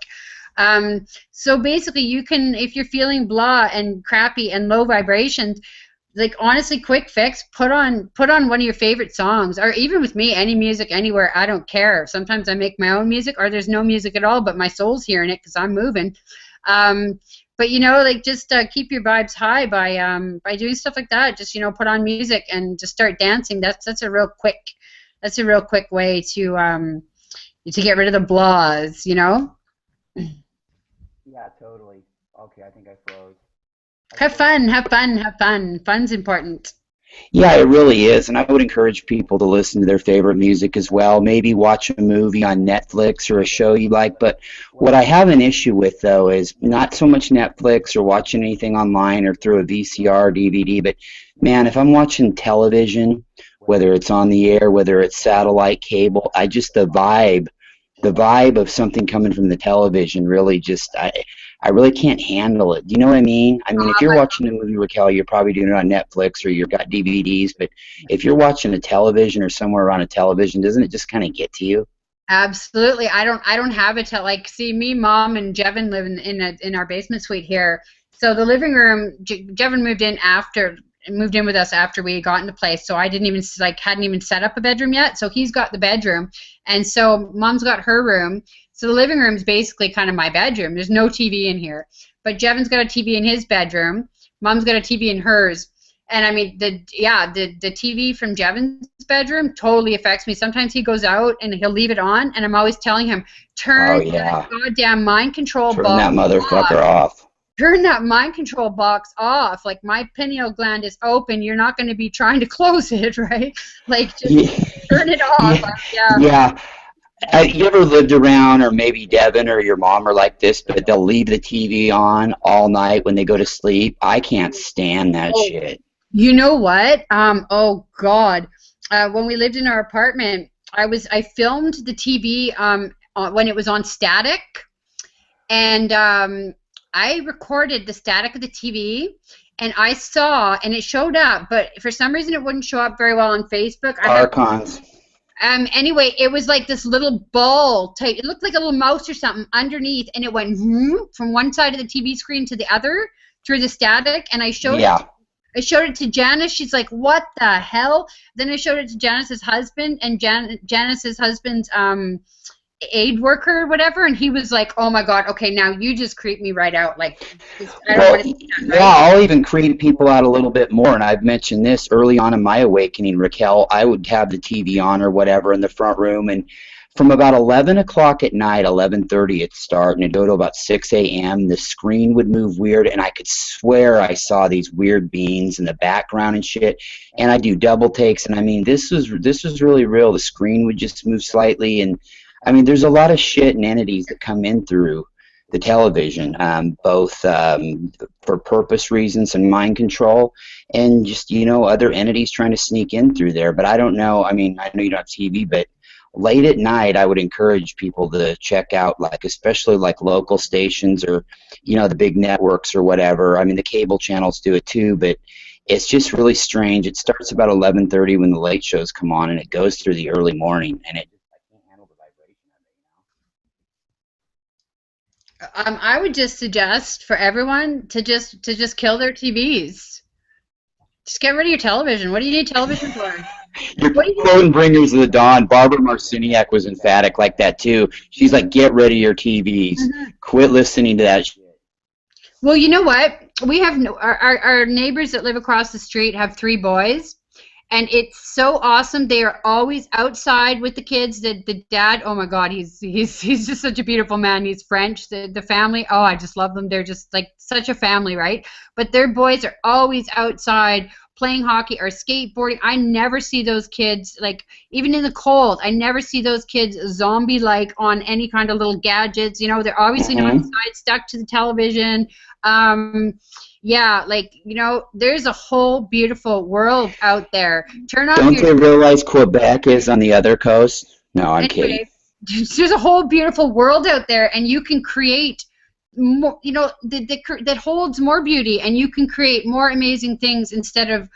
So basically, you can, if you're feeling blah and crappy and low vibrations, like, honestly, quick fix, put on one of your favorite songs, or even with me, any music anywhere, I don't care. Sometimes I make my own music, or there's no music at all, but my soul's hearing it because I'm moving. But like, just keep your vibes high by doing stuff like that. Just put on music and just start dancing. That's a real quick way to get rid of the blahs. Yeah, totally. Okay, I think I froze. Have fun. Fun's important. Yeah, it really is, and I would encourage people to listen to their favorite music as well. Maybe watch a movie on Netflix or a show you like, but what I have an issue with, though, is not so much Netflix or watching anything online or through a VCR or DVD, but, man, if I'm watching television, whether it's on the air, whether it's satellite cable, the vibe of something coming from the television really just, I really can't handle it. Do you know what I mean? I mean, if you're watching a movie, Raquel, you're probably doing it on Netflix or you've got DVDs, but if you're watching a television or somewhere on a television, doesn't it just kind of get to you? Absolutely. I don't have it like, see, me, Mom, and Jevin live in our basement suite here. So the living room, Jevin moved in with us after we got into place, so I hadn't even set up a bedroom yet. So he's got the bedroom, and so Mom's got her room. So the living room is basically kind of my bedroom. There's no TV in here, but Jevin's got a TV in his bedroom. Mom's got a TV in hers, and I mean the TV from Jevin's bedroom totally affects me. Sometimes he goes out and he'll leave it on, and I'm always telling him, turn that goddamn mind control box Turn that motherfucker off. Turn that mind control box off. Like, my pineal gland is open. You're not going to be trying to close it, right? Like, just turn it off. Yeah. You ever lived around, or maybe Devin or your mom are like this, but they'll leave the TV on all night when they go to sleep? I can't stand that shit. You know what? Oh, God. When we lived in our apartment, I filmed the TV when it was on static, and I recorded the static of the TV, and I saw, and it showed up, but for some reason it wouldn't show up very well on Facebook. Archons. Anyway, it was like this little ball type. It looked like a little mouse or something underneath, and it went from one side of the TV screen to the other through the static, and I showed it to Janice. She's like, what the hell? Then I showed it to Janice's husband, and Janice's husband's aid worker or whatever, and he was like, oh my God, okay, now you just creep me right out. Like, I don't want to see that, right? Yeah, I'll even creep people out a little bit more, and I've mentioned this early on in my awakening, Raquel. I would have the TV on or whatever in the front room, and from about 11 o'clock at night, 11:30 it'd start, and it'd go to about 6 a.m., the screen would move weird, and I could swear I saw these weird beings in the background and shit, and I'd do double takes, and I mean, this was really real. The screen would just move slightly, and I mean, there's a lot of shit and entities that come in through the television, both for purpose reasons and mind control, and just, other entities trying to sneak in through there. But I don't know. I mean, I know you don't have TV, but late at night, I would encourage people to check out, like, especially like local stations or, the big networks or whatever. I mean, the cable channels do it too, but It's just really strange. It starts about 11:30 when the late shows come on, and it goes through the early morning, and I can't handle the vibration of it. I would just suggest for everyone to just kill their TVs. Just get rid of your television. What do you need television for? You're What do you quoting Bringers of the Dawn. Barbara Marciniak was emphatic like that too. She's like, get rid of your TVs. Quit listening to that shit. Well, you know what? We have our neighbors that live across the street have 3 boys, and it's so awesome. They are always outside with the kids. The dad, oh my God, he's just such a beautiful man. He's French. The family, oh, I just love them. They're just like such a family, right? But their boys are always outside playing hockey or skateboarding. I never see those kids, like, even in the cold, I never see those kids zombie-like on any kind of little gadgets. You know, they're obviously not inside, stuck to the television. Yeah, like, you know, there's a whole beautiful world out there. Turn off Don't they realize Quebec is on the other coast? No, I'm kidding. There's a whole beautiful world out there, and you can create more, you know, that holds more beauty, and you can create more amazing things instead of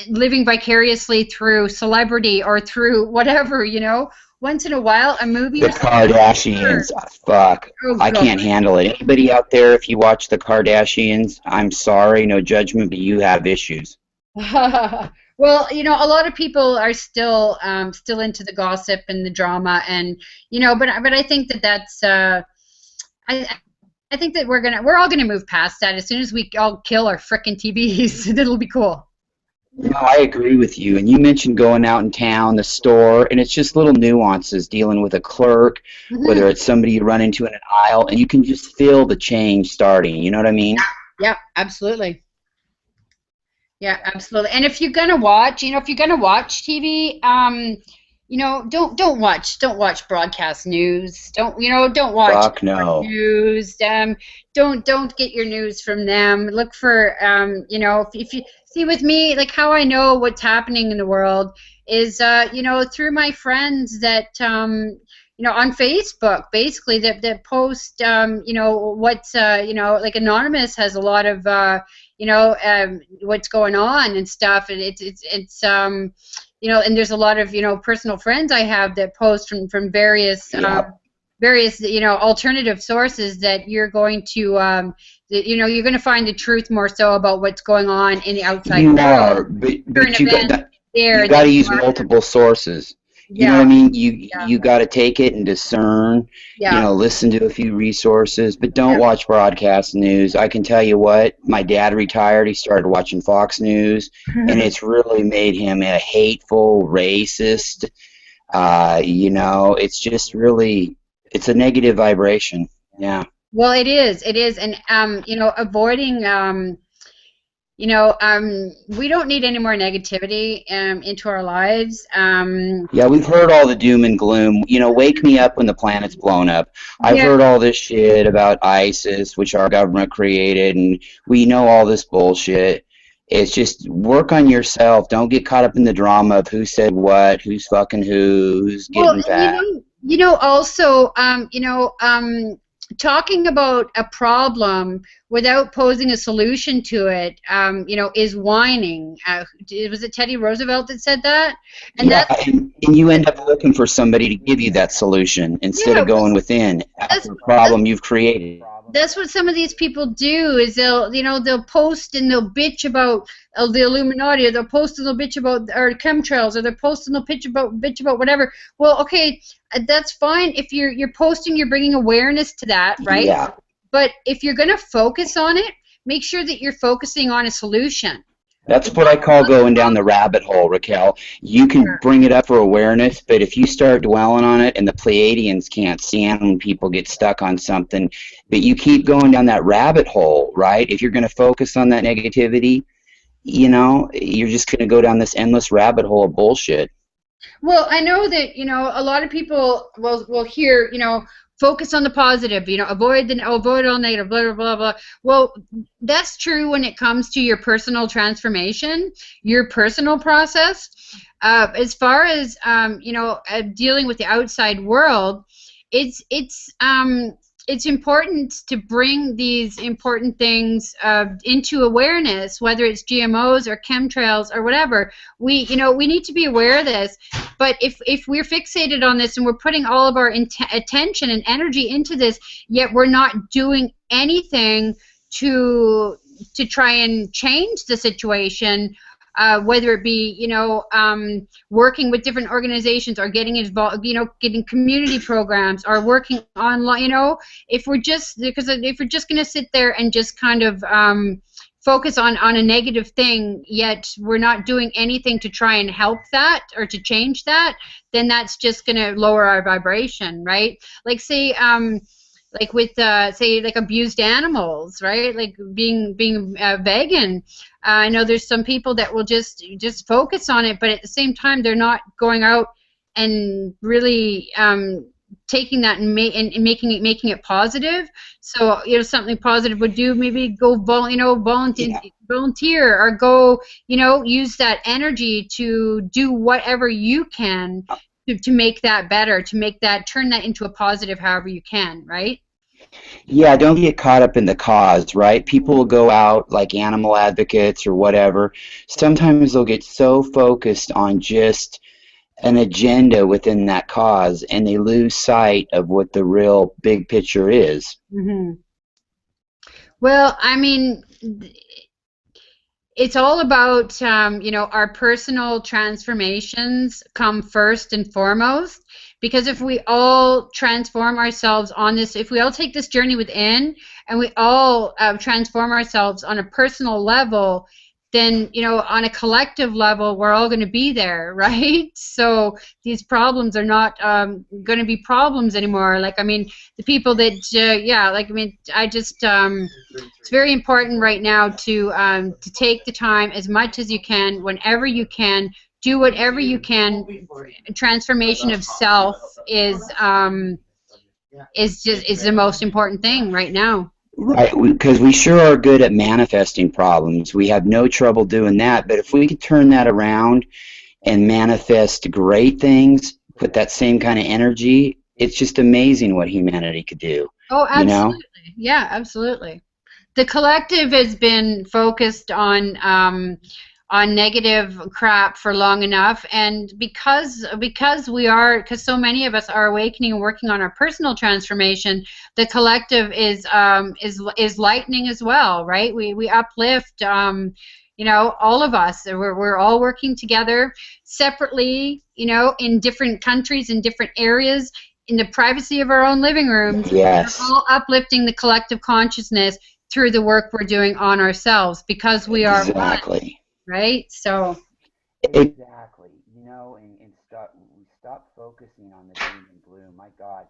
living vicariously through celebrity or through whatever, you know. Once in a while, a movie. The Kardashians, fuck. I can't handle it. Anybody out there, if you watch the Kardashians, I'm sorry, no judgment, but you have issues. Well, you know, a lot of people are still into the gossip and the drama, and you know, but I think that's I think that we're all gonna move past that as soon as we all kill our frickin' TVs. It'll be cool. No, I agree with you. And you mentioned going out in town, the store, and it's just little nuances dealing with a clerk, whether it's somebody you run into in an aisle, and you can just feel the change starting. You know what I mean? Yeah, absolutely. Yeah, absolutely. And if you're gonna watch, you know, if you're gonna watch TV, you know, don't watch broadcast news. Don't watch Fuck no. news. Don't get your news from them. Look for you know, if you see with me, like how I know what's happening in the world is you know, through my friends that you know, on Facebook, basically that post you know, what's you know, like Anonymous has a lot of you know, what's going on and stuff, and it's you know, and there's a lot of, you know, personal friends I have that post from various various, you know, alternative sources that you're going to you know, you're going to find the truth more so about what's going on in the outside world. Are, but you got to use multiple sources. You know what I mean? You got to take it and discern. You know, listen to a few resources, but don't watch broadcast news. I can tell you what, my dad retired. He started watching Fox News, and it's really made him a hateful, racist. You know, it's just really, it's a negative vibration. Yeah. Well, it is, and you know, avoiding. You know, we don't need any more negativity into our lives. Yeah, we've heard all the doom and gloom. You know, wake me up when the planet's blown up. I've heard all this shit about ISIS, which our government created, and we know all this bullshit. It's just work on yourself. Don't get caught up in the drama of who said what, who's fucking who's getting fat. You know, also, you know, talking about a problem without posing a solution to it, you know, is whining. Was it Teddy Roosevelt that said that? And and you end up looking for somebody to give you that solution instead of going within after the problem you've created. That's what some of these people do. Is they'll post and they'll bitch about the Illuminati, or they'll post and they'll bitch about our chemtrails, or they'll post and they'll bitch about whatever. Well, okay, that's fine if you're posting, you're bringing awareness to that, right? Yeah. But if you're going to focus on it, make sure that you're focusing on a solution. That's what I call going down the rabbit hole, Raquel. You can bring it up for awareness, but if you start dwelling on it, and the Pleiadians can't stand when people get stuck on something, but you keep going down that rabbit hole, right? If you're going to focus on that negativity, you know, you're just going to go down this endless rabbit hole of bullshit. Well, I know that, you know, a lot of people will hear, you know, focus on the positive, you know, avoid all negative, blah, blah, blah, blah. Well, that's true when it comes to your personal transformation, your personal process. As far as, you know, dealing with the outside world, it's it's important to bring these important things into awareness, whether it's GMOs or chemtrails or whatever. We need to be aware of this. But if we're fixated on this and we're putting all of our attention and energy into this, yet we're not doing anything to try and change the situation, whether it be working with different organizations or getting involved, getting community programs or working online, if we're just going to sit there and just kind of focus on a negative thing, yet we're not doing anything to try and help that or to change that, then that's just going to lower our vibration, right? Like say like with say like abused animals, right? Like being vegan. I know there's some people that will just focus on it, but at the same time they're not going out and really taking that and making it positive. So something positive would do, maybe go volunteer or go use that energy to do whatever you can to make that better, to make that, turn that into a positive however you can, right? Yeah, don't get caught up in the cause, right? People will go out like animal advocates or whatever. Sometimes they'll get so focused on just an agenda within that cause and they lose sight of what the real big picture is. Mm-hmm. Well, I mean, it's all about our personal transformations come first and foremost, because if we all transform ourselves on this, if we all take this journey within and we all transform ourselves on a personal level, then on a collective level we're all going to be there, right? So these problems are not going to be problems anymore. Like, I mean, the people that I just it's very important right now to take the time as much as you can, whenever you can, do whatever you can. Transformation of self is the most important thing right now. Right, because we sure are good at manifesting problems. We have no trouble doing that. But if we could turn that around and manifest great things, put that same kind of energy, it's just amazing what humanity could do. Oh, absolutely. Yeah, absolutely. The collective has been focused on negative crap for long enough, and because so many of us are awakening and working on our personal transformation, the collective is lightening as well, right? We uplift all of us. We're all working together separately, in different countries, in different areas, in the privacy of our own living rooms. Yes. We're all uplifting the collective consciousness through the work we're doing on ourselves, because we are exactly one, right? So exactly, and stop focusing on the doom and gloom. My God,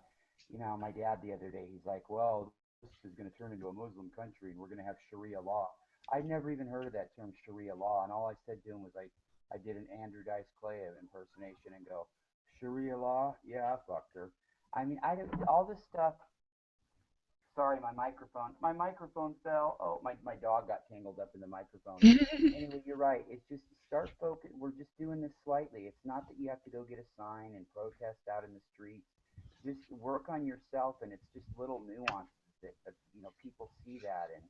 my dad the other day, he's like, well, this is going to turn into a Muslim country and we're going to have Sharia law. I'd never even heard of that term, Sharia law, and all I said to him was I did an Andrew Dice Clay impersonation and go, Sharia law? Yeah, I fucked her. I mean, I don't, all this stuff. Sorry, my microphone. My microphone fell. Oh, my dog got tangled up in the microphone. Anyway, you're right. It's just start focus. We're just doing this slightly. It's not that you have to go get a sign and protest out in the streets. Just work on yourself, and it's just little nuances that people see that, and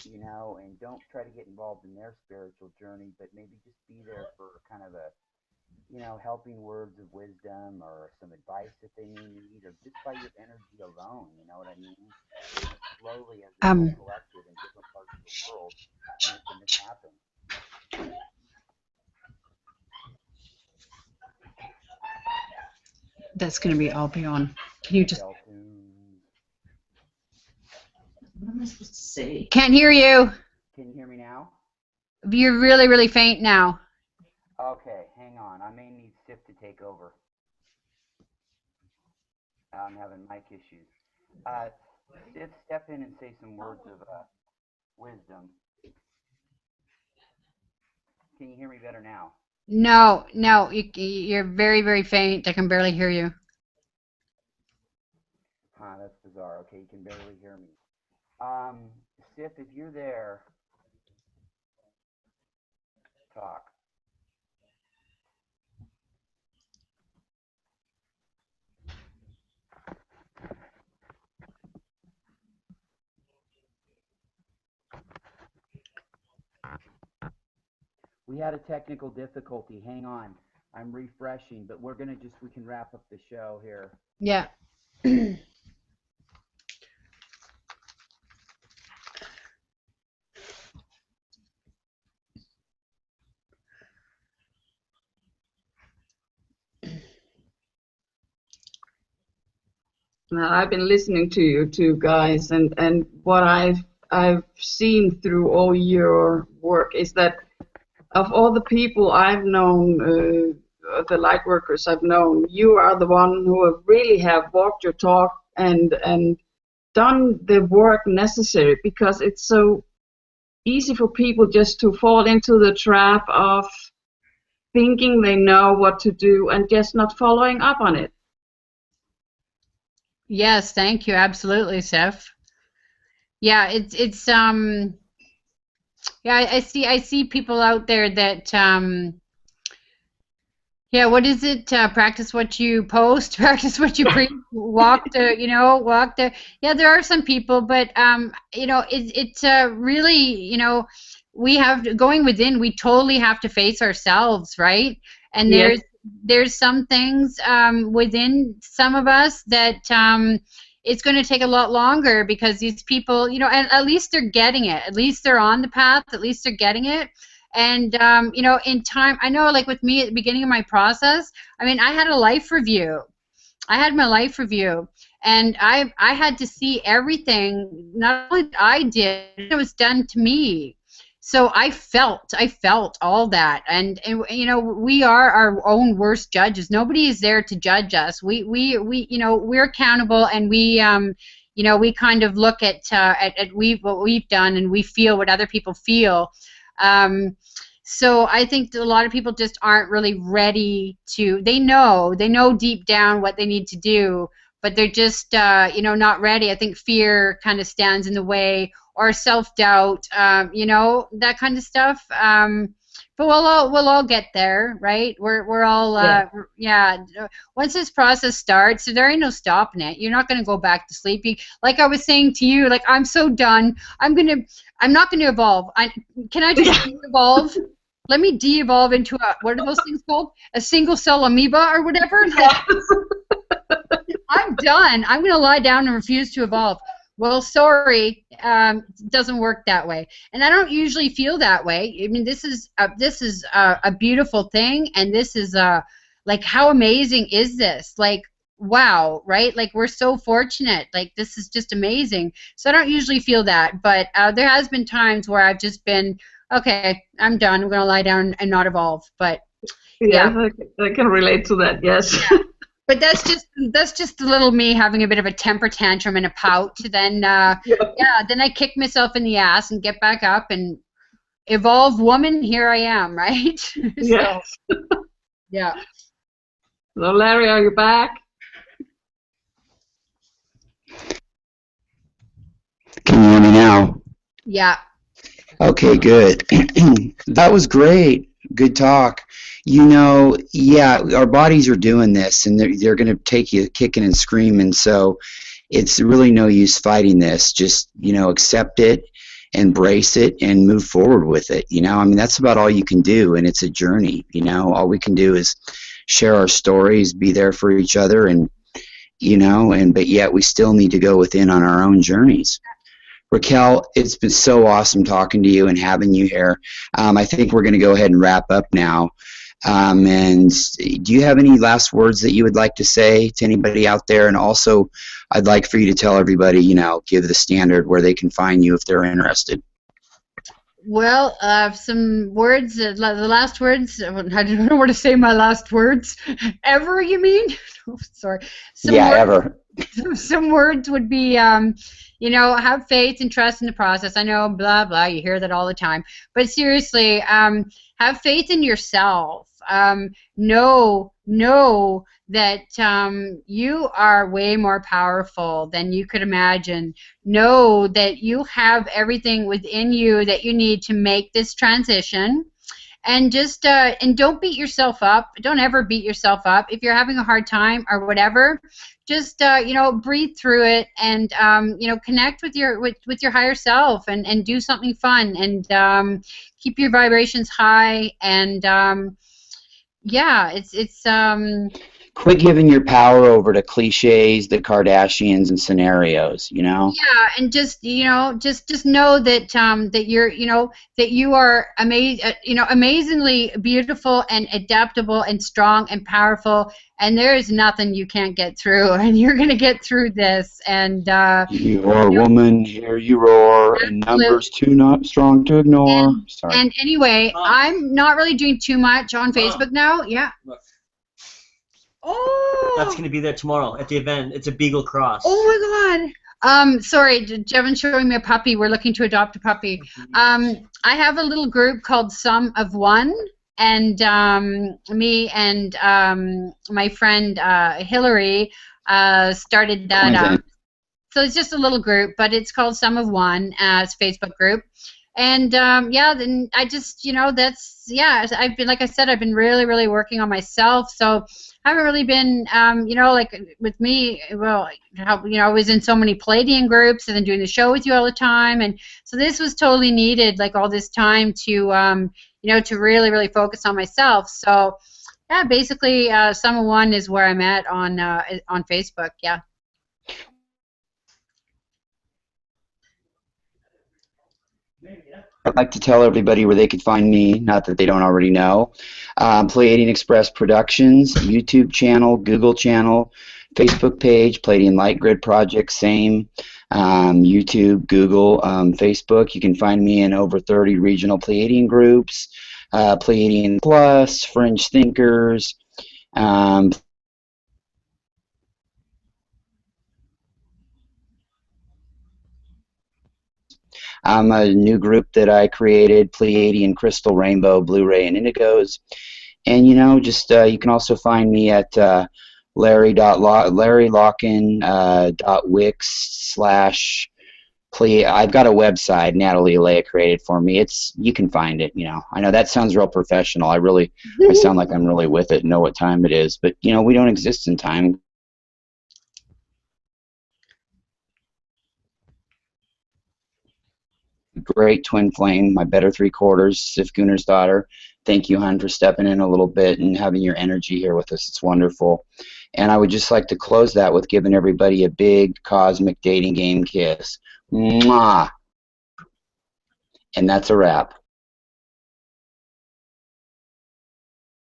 and don't try to get involved in their spiritual journey, but maybe just be there for kind of a helping words of wisdom or some advice that they may need, or just by your energy alone, you know what I mean? Slowly, as this whole collective in different parts of the world, making this happen. that's going to be all be on. Can you just? Toombs. What am I supposed to say? Can't hear you. Can you hear me now? You're really, really faint now. Okay, hang on. I may need Sif to take over. I'm having mic issues. Sif, step in and say some words of wisdom. Can you hear me better now? No, you're very, very faint. I can barely hear you. Huh, that's bizarre. Okay, you can barely hear me. Sif, if you're there, talk. We had a technical difficulty. Hang on. I'm refreshing, but we can wrap up the show here. Yeah. Now, I've been listening to you two guys, and what I've seen through all your work is that of all the people I've known, the light workers I've known, you are the one who really have walked your talk and done the work necessary, because it's so easy for people just to fall into the trap of thinking they know what to do and just not following up on it. Yes, thank you. Absolutely, Steph. Yeah, it's yeah, I see people out there that yeah, what is it? Practice what you post, practice what you preach, walk the, walk the. Yeah, there are some people, but it's really, we have going within. We totally have to face ourselves, right? And Yes. there's some things within some of us that it's going to take a lot longer, because these people, at least they're getting it. At least they're on the path. At least they're getting it. And, in time, I know, like with me at the beginning of my process, I mean, I had a life review. I had my life review, and I had to see everything, not only that I did, it was done to me. So I felt all that, and we are our own worst judges. Nobody is there to judge us. We're accountable, and we kind of look at what we've done, and we feel what other people feel. So I think that a lot of people just aren't really ready to. They know deep down what they need to do, but they're just not ready. I think fear kind of stands in the way, or self-doubt, that kind of stuff. But we'll all get there, right? We're all yeah. Once this process starts, there ain't no stopping it. You're not going to go back to sleep. Like I was saying to you, like, I'm so done. I'm not going to evolve. Can I just de-evolve? Let me de-evolve into what are those things called? A single cell amoeba or whatever? Yes. I'm done. I'm going to lie down and refuse to evolve. Well, sorry, it doesn't work that way. And I don't usually feel that way. I mean, this is a beautiful thing, and this is like, how amazing is this? Like, wow, right? Like, we're so fortunate. Like, this is just amazing. So I don't usually feel that, but there has been times where I've just been, okay, I'm done. I'm going to lie down and not evolve. But yeah, I can relate to that. Yes. Yeah. But that's just the little me having a bit of a temper tantrum and a pout. Then then I kick myself in the ass and get back up and evolve, woman. Here I am, right? Yes. So, yeah. So, Larry, are you back? Can you hear me now? Yeah. Okay, good. That was great. Good talk. Yeah, our bodies are doing this, and they're going to take you kicking and screaming. So it's really no use fighting this. Just, accept it, embrace it, and move forward with it. I mean, that's about all you can do, and it's a journey. All we can do is share our stories, be there for each other, and but yet we still need to go within on our own journeys. Raquel, it's been so awesome talking to you and having you here. I think we're going to go ahead and wrap up now. And do you have any last words that you would like to say to anybody out there? And also, I'd like for you to tell everybody, give the standard where they can find you if they're interested. Well, some words, the last words, I don't know where to say my last words. Ever, you mean? Oh, sorry. Ever. Some words would be, have faith and trust in the process. I know, blah, blah, you hear that all the time. But seriously, have faith in yourself. Know that you are way more powerful than you could imagine. Know that you have everything within you that you need to make this transition. and just and don't beat yourself up. Don't ever beat yourself up if you're having a hard time or whatever. Just you know, breathe through it, and you know, connect with your higher self, and do something fun, and keep your vibrations high, and yeah, it's Quit giving your power over to cliches, the Kardashians, and scenarios. You know. yeah, and just, you know, just know that that you're, you know, that you are you know, amazingly beautiful and adaptable and strong and powerful, and there is nothing you can't get through, and you're gonna get through this, and You're a you know, woman, hear you roar, and absolutely. numbers too not strong to ignore. Sorry. And anyway, I'm not really doing too much on Facebook now. Yeah. Look, Oh. that's going to be there tomorrow at the event. It's a Beagle Cross. Oh my God. Sorry, Jevin's showing me a puppy. We're looking to adopt a puppy. I have a little group called Sum of One, and me and my friend Hillary started that up. So it's just a little group, but it's called Sum of One. It's a Facebook group. And yeah, then I just, you know, that's, yeah, I've been, like I said, I've been really, really working on myself. So I haven't really been, you know, like with me, well, you know, I was in so many Pleiadian groups and then doing the show with you all the time. And so this was totally needed, like all this time to, you know, to really, really focus on myself. So yeah, basically, Sum of One is where I'm at on Facebook. Yeah. I'd like to tell everybody where they could find me, not that they don't already know. Pleiadian Express Productions, YouTube channel, Google channel, Facebook page, Pleiadian Light Grid Project, same. YouTube, Google, Facebook. You can find me in over 30 regional Pleiadian groups, Pleiadian Plus, Fringe Thinkers, a new group that I created, Pleiadian Crystal Rainbow, Blu-ray, and Indigos. And, you know, just you can also find me at larrylocken.wix/ I've got a website Natalie Leah created for me. You can find it, you know. I know that sounds real professional. I sound like I'm really with it, know what time it is, but you know, we don't exist in time. Great twin flame, my better three quarters, Sif Gunner's daughter. Thank you, hon, for stepping in a little bit and having your energy here with us. It's wonderful. And I would just like to close that with giving everybody a big cosmic dating game kiss. Mwah! And that's a wrap.